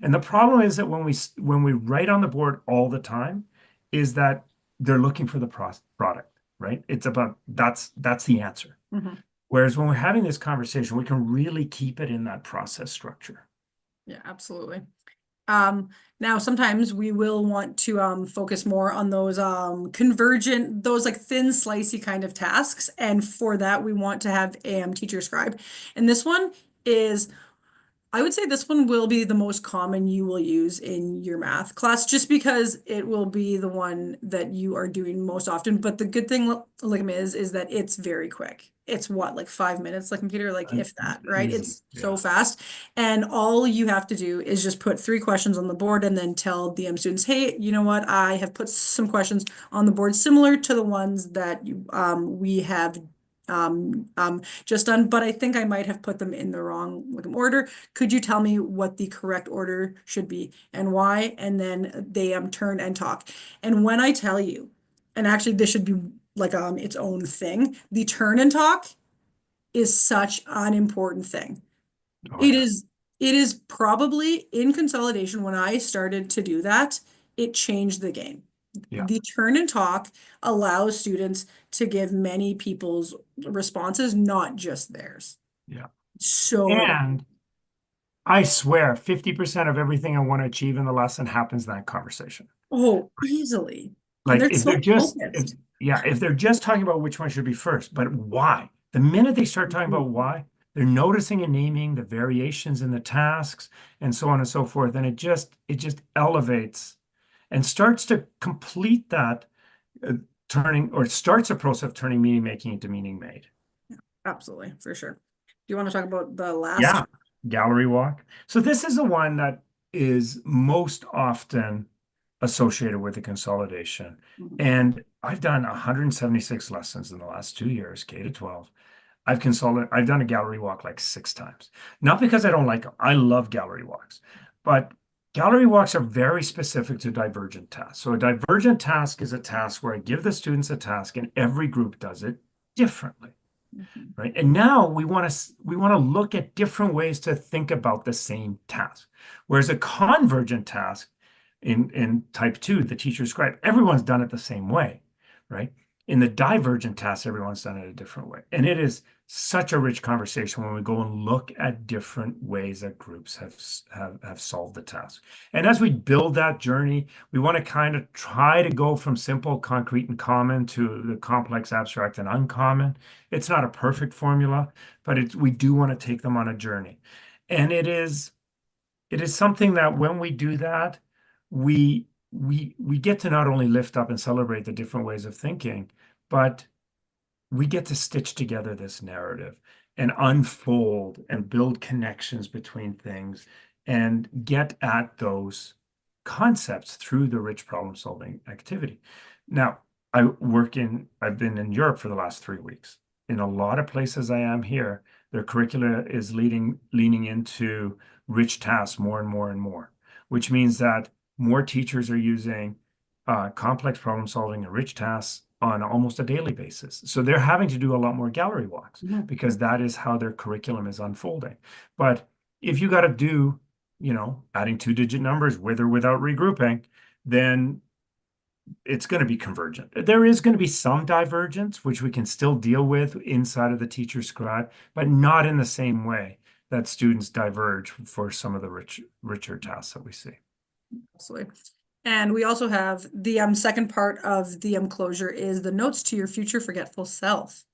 And the problem is that when we write on the board all the time, is that they're looking for the product, right? It's about that's the answer. Mhm. Whereas when we're having this conversation, we can really keep it in that process structure. Yeah, absolutely. Now sometimes we will want to focus more on those convergent, those like thin slicey kind of tasks. And for that, we want to have a teacher scribe. And this one is I would say this one will be the most common you will use in your math class, just because it will be the one that you are doing most often. But the good thing, like is that it's very quick. It's what, like 5 minutes, like computer, like if that, right? Easy. It's so Yeah. fast. And all you have to do is just put three questions on the board and then tell the students, hey, you know what? I have put some questions on the board similar to the ones that we have just done, but I think I might have put them in the wrong like order. Could you tell me what the correct order should be and why? And then they turn and talk. And when I tell you, and actually this should be like its own thing, the turn and talk is such an important thing. Oh It yeah. is it is probably in consolidation when I started to do that, it changed the game. Yeah. The turn and talk allows students to give many people's responses, not just theirs. Yeah. So important. And I swear 50% of everything I want to achieve in the lesson happens in that conversation. Oh, easily. And Like they're if they're so just if focused. yeah, if they're just talking about which one should be first, but why? The minute they start talking about why, they're noticing and naming the variations in the tasks and so on and so forth. And it just elevates and starts to complete that turning or starts a process of turning meaning making into meaning made. Absolutely, for sure. Do you want to talk about the last? Yeah, gallery walk. So this is the one that is most often associated with the consolidation. Mhm. And I've done 176 lessons in the last 2 years, K to 12. I've done a gallery walk like 6 times. Not because I don't like them. I love gallery walks. But gallery walks are very specific to divergent tasks. So a divergent task is a task where I give the students a task and every group does it differently. Mhm. Right. And now we want to look at different ways to think about the same task. Whereas a convergent task in type two, the teacher scribe, everyone's done it the same way, right? In the divergent task, everyone's done it a different way. And it is such a rich conversation when we go and look at different ways that groups have solved the task. And as we build that journey, we want to kind of try to go from simple, concrete, and common to the complex, abstract, and uncommon. It's not a perfect formula, but we do want to take them on a journey. And it is something that when we do that, we get to not only lift up and celebrate the different ways of thinking, but we get to stitch together this narrative and unfold and build connections between things and get at those concepts through the rich problem solving activity. Now, I've been in Europe for the last 3 weeks. In a lot of places I am here, their curricula is leaning into rich tasks more and more and more, which means that more teachers are using complex problem solving and rich tasks on almost a daily basis. So they're having to do a lot more gallery walks Mhm. because that is how their curriculum is unfolding. But if you got to do, adding 2-digit numbers with or without regrouping, then it's going to be convergent. There is going to be some divergence, which we can still deal with inside of the teacher scribe, but not in the same way that students diverge for some of the richer tasks that we see. Absolutely. And we also have the second part of the closure is the notes to your future forgetful self,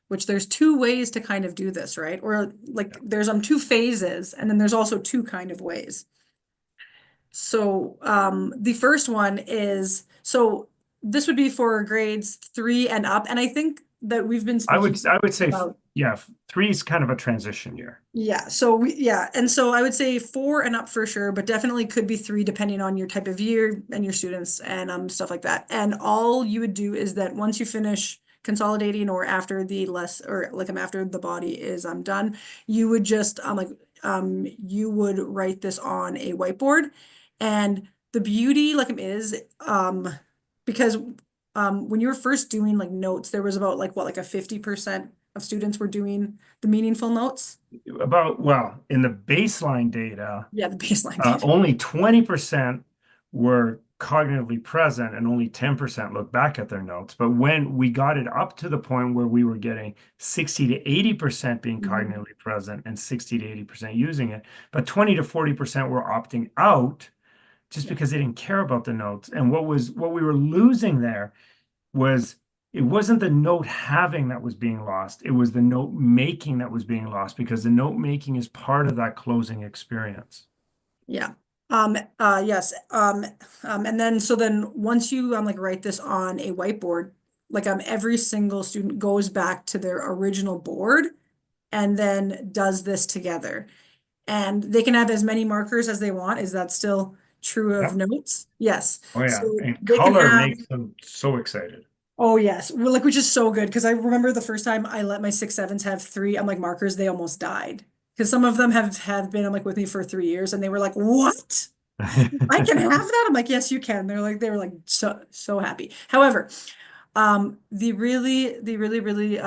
which there's two ways to kind of do this, right? Or like there's two phases, and then there's also two kind of ways. So the first one is so this would be for grades 3 and up, and I think that we've been I speaking would I would say, about. yeah, three is kind of a transition year. Yeah, and so I would say 4 and up for sure, but definitely could be 3 depending on your type of year and your students and stuff like that. And all you would do is that once you finish consolidating or after the less or like after the body is done, you would just you would write this on a whiteboard. And the beauty is because when you were first doing like notes, there was about like a 50% of students were doing the meaningful notes. Well, in the baseline data, Yeah, the baseline data. only 20% were cognitively present and only 10% looked back at their notes. But when we got it up to the point where we were getting 60 to 80% being Mhm. cognitively present and 60 to 80% using it, but 20 to 40% were opting out just Yeah. because they didn't care about the notes. And what we were losing there was it wasn't the note having that was being lost. It was the note making that was being lost because the note making is part of that closing experience. Yeah. Yes. And then so then once you like write this on a whiteboard, like every single student goes back to their original board and then does this together. And they can have as many markers as they want. Is that still true of Yep. notes? Yes. Oh So yeah. And they can color have. makes them so excited. Oh yes, well, like which is so good because I remember the first time I let my 6/7s have 3 like markers, they almost died because some of them have been with me for 3 years and they were like, "What? I can have that?" I'm like, "Yes, you can." They were like so happy. However, the really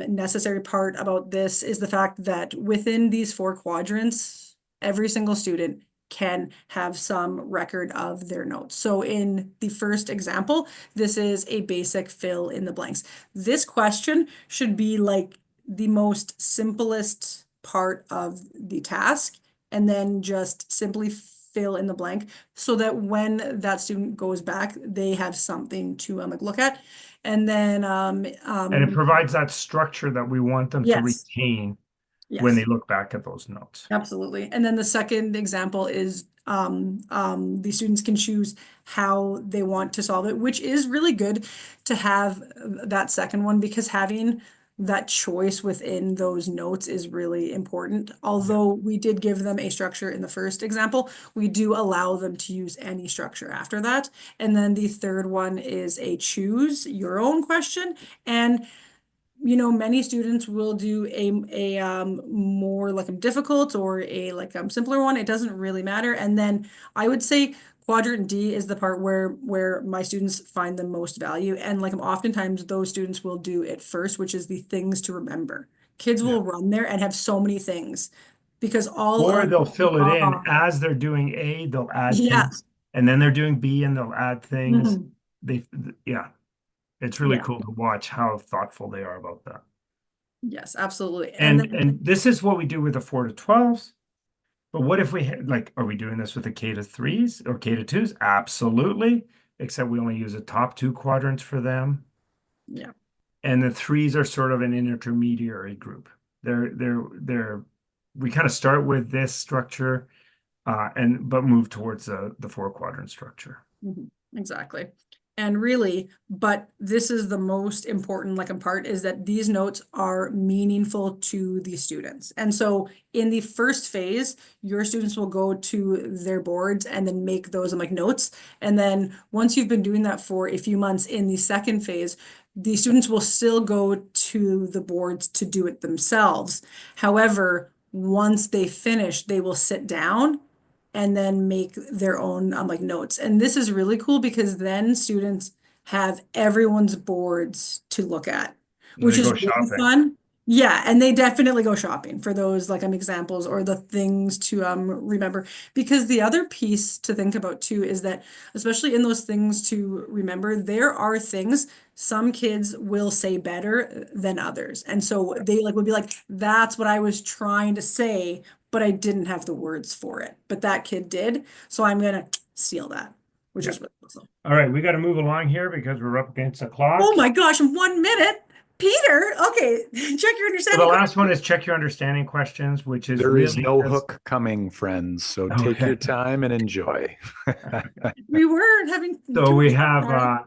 necessary part about this is the fact that within these 4 quadrants, every single student can have some record of their notes. So in the first example, this is a basic fill in the blanks. This question should be like the most simplest part of the task, and then just simply fill in the blank so that when that student goes back, they have something to like look at. And then And it provides that structure that we want them to yes, retain when they yes. look back at those notes. Absolutely. And then the second example is the students can choose how they want to solve it, which is really good to have that second one, because having that choice within those notes is really important. Although we did give them a structure in the first example, we do allow them to use any structure after that. And then the third one is a choose your own question. And many students will do a more like a difficult or a like simpler one. It doesn't really matter. And then I would say quadrant D is the part where my students find the most value. And like oftentimes those students will do it first, which is the things to remember. Kids Yeah. will run there and have so many things because all Or of they'll fill it in uh, as they're doing A, they'll add yeah. things, and then they're doing B and they'll add things. Mhm. Yeah, it's really Yeah. cool to watch how thoughtful they are about that. Yes, absolutely. And And then this is what we do with the 4 to 12s. But what if we had, like, are we doing this with the K to 3s or K to 2s? Absolutely. Except we only use the top 2 quadrants for them. yeah. And the 3s are sort of an intermediary group. They're we kind of start with this structure but move towards the 4 quadrant structure. Mhm. Exactly. And really, but this is the most important like part is that these notes are meaningful to the students. And so in the first phase, your students will go to their boards and then make those like notes. And then once you've been doing that for a few months in the second phase, the students will still go to the boards to do it themselves. However, once they finish, they will sit down and then make their own like notes. And this is really cool because then students have everyone's boards to look at, which They is go really shopping. fun. Yeah, and they definitely go shopping for those like examples or the things to remember. Because the other piece to think about too is that especially in those things to remember, there are things some kids will say better than others. And so they like would be like, that's what I was trying to say, but I didn't have the words for it. But that kid did. So I'm gonna steal that, which Yeah. is really awesome. All right, we got to move along here because we're up against the Oh clock. my gosh, in 1 minute. Peter, okay, check your So the understanding. last one is check your understanding questions, which is There is really no just hook coming, friends. So take okay. your time and enjoy. We were having So too we much fun, have Patty.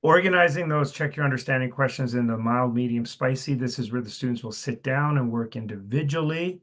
organizing those check your understanding questions in the mild, medium, spicy. This is where the students will sit down and work individually.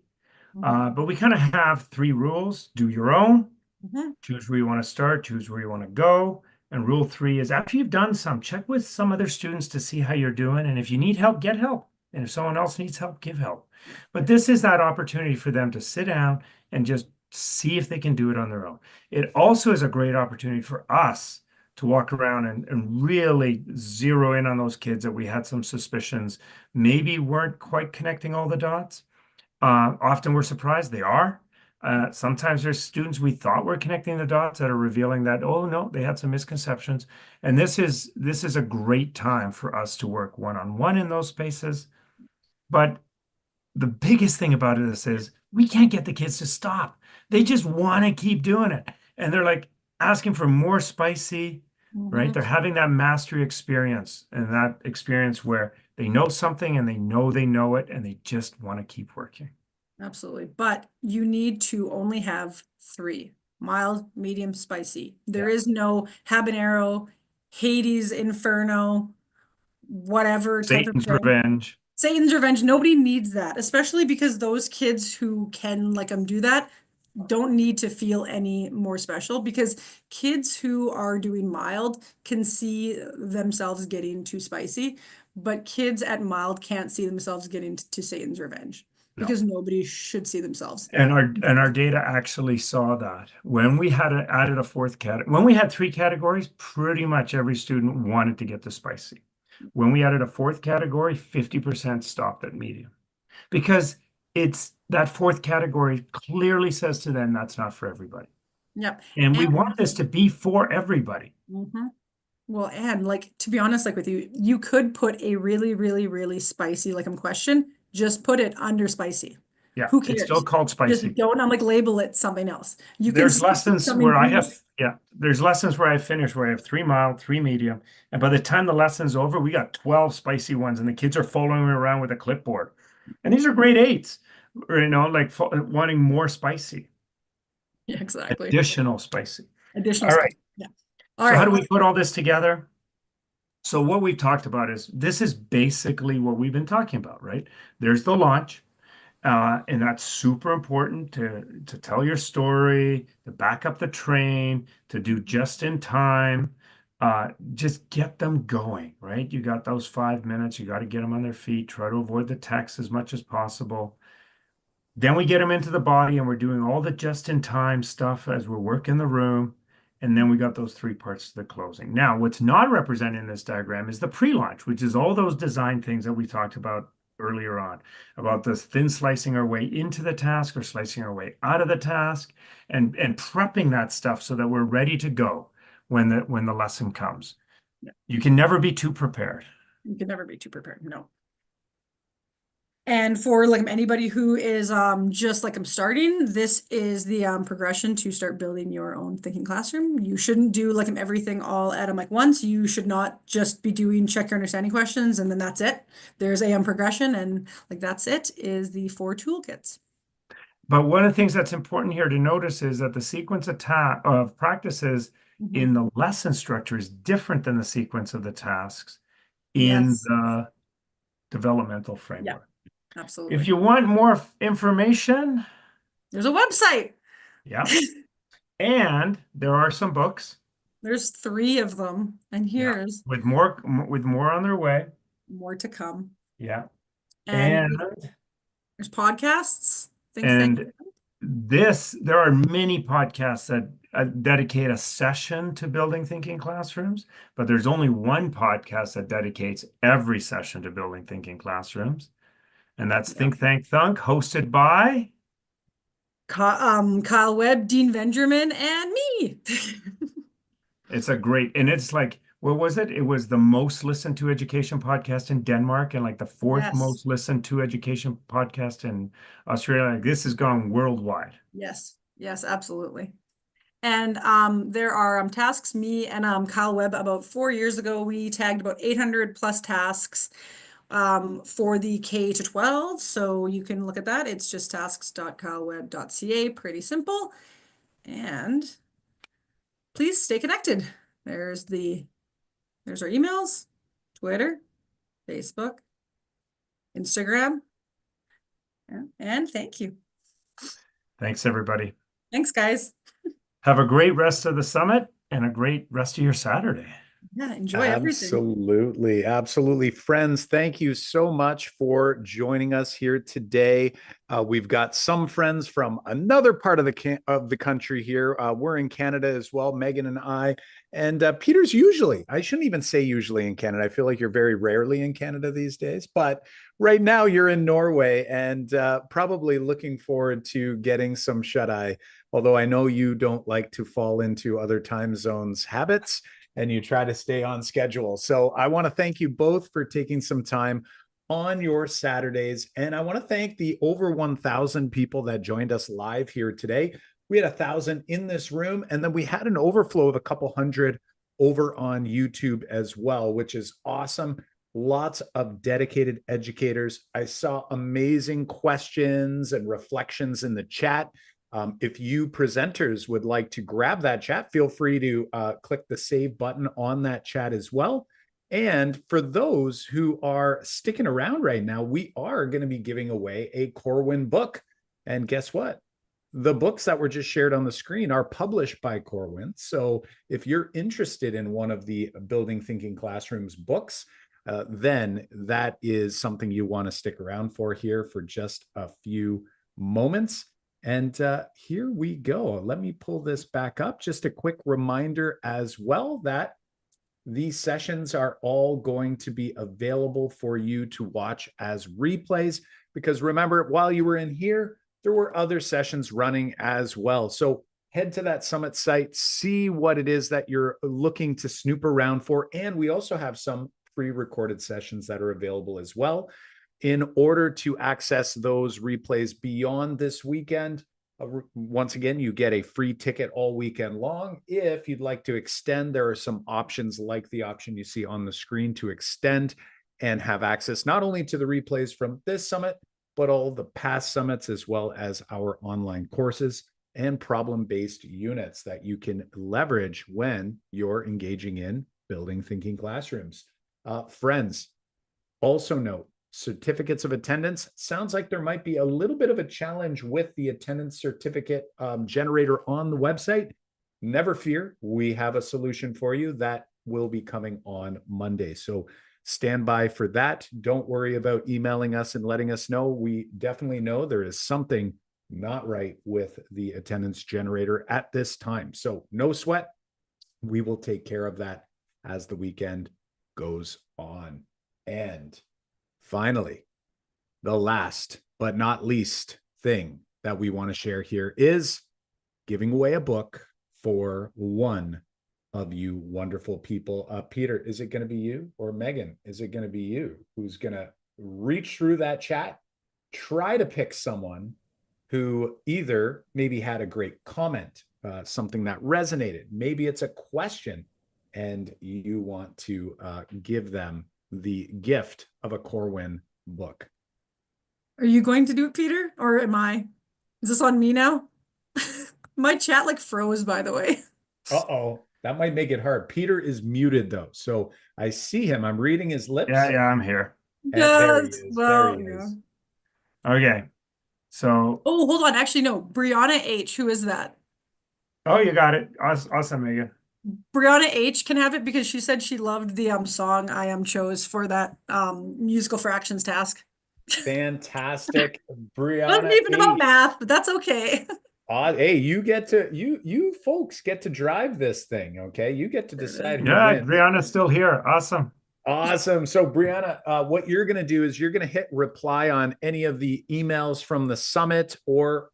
Mhm, But we kind of have 3 rules. Do your own, mhm. choose where you want to start, choose where you want to go. And rule 3 is after you've done some, check with some other students to see how you're doing. And if you need help, get help. And if someone else needs help, give help. But this is that opportunity for them to sit down and just see if they can do it on their own. It also is a great opportunity for us to walk around and really zero in on those kids that we had some suspicions maybe weren't quite connecting all the dots. Often we're surprised they are. Sometimes there's students we thought were connecting the dots that are revealing that, oh no, they had some misconceptions. And this is a great time for us to work one-on-one in those spaces. But the biggest thing about this is we can't get the kids to stop. They just want to keep doing it. And they're like asking for more spicy, right? Mhm. They're having that mastery experience and that experience where they know something and they know it and they just want to keep working. Absolutely. But you need to only have 3: mild, medium, spicy. There Yeah. is no habanero, Hades, Inferno, whatever type of Satan's thing. Revenge. Satan's Revenge, nobody needs that, especially because those kids who can like do that don't need to feel any more special because kids who are doing mild can see themselves getting too spicy, but kids at mild can't see themselves getting to Satan's Revenge No. because nobody should see themselves. And our data actually saw that when we had added a 4th category, when we had 3 categories, pretty much every student wanted to get to spicy. When we added a 4th category, 50% stopped at medium. Because it's that fourth category clearly says to them that's not for everybody. Yep. And we And want this to be for everybody. well, and like to be honest, like with you, you could put a really, really, really spicy question. Just put it under spicy. Yeah, Who it's still cares? called Just spicy. don't like label it something else. You can There's still put lessons some where I ingredients. have, there's lessons where I finish where I have 3 mild, 3 medium. And by the time the lesson's over, we got 12 spicy ones and the kids are following me around with a clipboard. And these are grade 8s, like wanting more spicy, Yeah, exactly. additional spicy. Additional All spice. right. Yeah. All So how right. do we put all this together? So what we've talked about is this is basically what we've been talking about, right? There's the launch. And that's super important to tell your story, to back up the train, to do just in time. Just get them going, right? You got those 5 minutes. You got to get them on their feet. Try to avoid the text as much as possible. Then we get them into the body, and we're doing all the just in time stuff as we're working the room. And then we got those 3 parts to the closing. Now, what's not represented in this diagram is the pre-launch, which is all those design things that we talked about earlier on, about this thin slicing our way into the task or slicing our way out of the task, and prepping that stuff so that we're ready to go when the lesson comes. Yeah. You can never be too prepared. You can never be too prepared. No. And for like anybody who is just like I'm starting, this is the progression to start building your own thinking classroom. You shouldn't do like everything all at like once. You should not just be doing check your understanding questions and then that's it. There's a progression and like that's it is the 4 toolkits. But one of the things that's important here to notice is that the sequence of practices in the lesson structure is different than the sequence of the tasks in Yes. the developmental Yeah, framework. absolutely. If you want more information, There's a website. yeah, and there are some books. There's 3 of them, and here's with more on their way. more to come. Yeah, And and there's podcasts. and there are many podcasts that dedicate a session to building thinking classrooms, but there's only one podcast that dedicates every session to building thinking classrooms, and that's Think Thank Thunk, hosted by Kyle Webb, Dean Benjamin, and me. It's it's like, what was it? It was the most listened to education podcast in Denmark and like the 4th Yes. most listened to education podcast in Australia. Like, this is going worldwide. Yes, yes, absolutely. And there are tasks. Me and Kyle Webb, about 4 years ago, we tagged about 800 plus tasks for the K to 12. So you can look at that. It's just tasks.kylewebb.ca. Pretty simple. And please stay connected. There's our emails, Twitter, Facebook, Instagram. And thank you. Thanks, everybody. Thanks, guys. Have a great rest of the summit and a great rest of your Saturday. Yeah, enjoy everything. Absolutely. Absolutely. Friends, thank you so much for joining us here today. We've got some friends from another part of the country here. We're in Canada as well, Megan and I. And Peter's I shouldn't even say usually in Canada. I feel like you're very rarely in Canada these days. But right now you're in Norway and probably looking forward to getting some shut-eye. Although I know you don't like to fall into other time zones habits, and you try to stay on schedule. So I want to thank you both for taking some time on your Saturdays. And I want to thank the over 1,000 people that joined us live here today. We had 1,000 in this room, and then we had an overflow of a couple hundred over on YouTube as well, which is awesome. Lots of dedicated educators. I saw amazing questions and reflections in the chat. If you presenters would like to grab that chat, feel free to click the save button on that chat as well. And for those who are sticking around right now, we are going to be giving away a Corwin book. And guess what? The books that were just shared on the screen are published by Corwin. So if you're interested in one of the Building Thinking Classrooms books, then that is something you want to stick around for here for just a few moments. And here we go. Let me pull this back up. Just a quick reminder as well that These sessions are all going to be available for you to watch as replays, because remember, while you were in here, there were other sessions running as well. So head to that Summit site, see what it is that you're looking to snoop around for. And we also have some pre-recorded sessions that are available as well. In order to access those replays beyond this weekend, once again, you get a free ticket all weekend long. If you'd like to extend, there are some options like the option you see on the screen to extend and have access not only to the replays from this summit, but all the past summits, as well as our online courses and problem-based units that you can leverage when you're engaging in building thinking classrooms. Friends, also note, certificates of attendance. Sounds like there might be a little bit of a challenge with the attendance certificate generator on the website. Never fear, we have a solution for you that will be coming on Monday. So stand by for that. Don't worry about emailing us and letting us know. We definitely know there is something not right with the attendance generator at this time. So no sweat. We will take care of that as the weekend goes on. And finally, the last but not least thing that we want to share here is giving away a book for one of you wonderful people. Peter, is it going to be you, or Megan? Is it going to be you who's going to reach through that chat, try to pick someone who either maybe had a great comment, something that resonated, maybe it's a question, and you want to give them the gift of a Corwin book. Are you going to do it, Peter, or am I? Is this on me now? My chat like froze, by the way. Uh-oh, that might make it hard. Peter is muted though, so I see him. I'm reading his lips. Yeah, I'm here. And there he Yes, is. well, There he is. Okay. So, Oh, hold on. Actually, no. Brianna H. Who is that? oh, you got it. Awesome, Megan. Brianna H. can have it because she said she loved the song I chose for that musical fractions task. Fantastic. Brianna Wasn't even about H. math, but that's okay. Hey, you get to you folks get to drive this thing, okay? You get to decide who Yeah, wins. Brianna's still here. Awesome. Awesome. So Brianna, what you're going to do is you're going to hit reply on any of the emails from the summit, or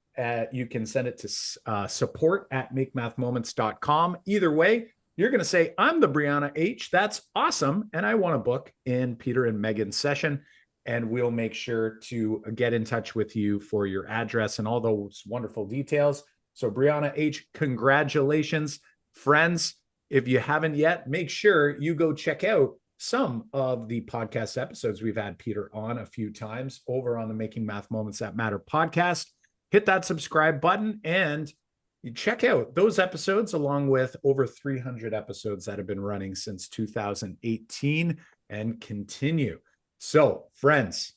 you can send it to support@makemathmoments.com. Either way, you're going to say, I'm the Brianna H. That's awesome. And I want to book in Peter and Megan's session. And we'll make sure to get in touch with you for your address and all those wonderful details. So Brianna H., congratulations. Friends, if you haven't yet, make sure you go check out some of the podcast episodes. We've had Peter on a few times over on the Making Math Moments That Matter podcast. Hit that subscribe button and you check out those episodes, along with over 300 episodes that have been running since 2018 and continue. So friends,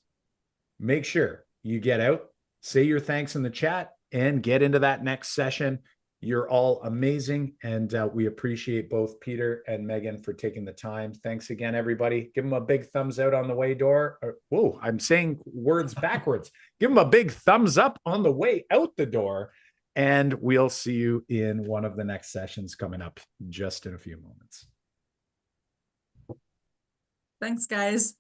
make sure you get out, say your thanks in the chat, and get into that next session. You're all amazing, and we appreciate both Peter and Megan for taking the time. Thanks again, everybody. Give them a big thumbs out on the way whoa, I'm saying words backwards. Give them a big thumbs up on the way out the door, and we'll see you in one of the next sessions coming up just in a few moments. Thanks, guys.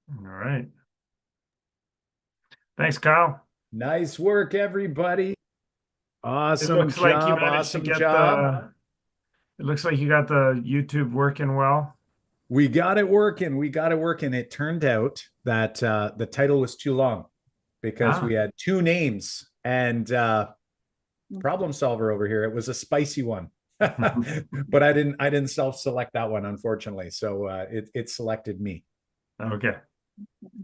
All right. Thanks, Kyle. Nice work, everybody. It Awesome looks like you job. managed to Awesome get job. it looks like you got the YouTube working well. We got it working. We got it working. It turned out that the title was too long because we had two names, and problem solver over here. It was a spicy one, but I didn't self-select that one, unfortunately. So it selected me. Okay.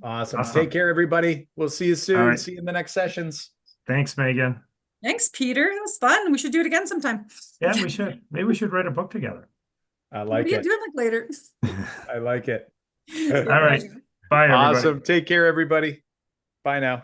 Awesome. Take care, everybody. We'll see you soon. right. See you in the next sessions. Thanks, Megan. Thanks, Peter. That was fun. We should do it again sometime. Yeah, we should. Maybe we should write a book together. I like Maybe it. do it like later. I like it. All right. Bye, everybody. Awesome. Take care, everybody. Bye now.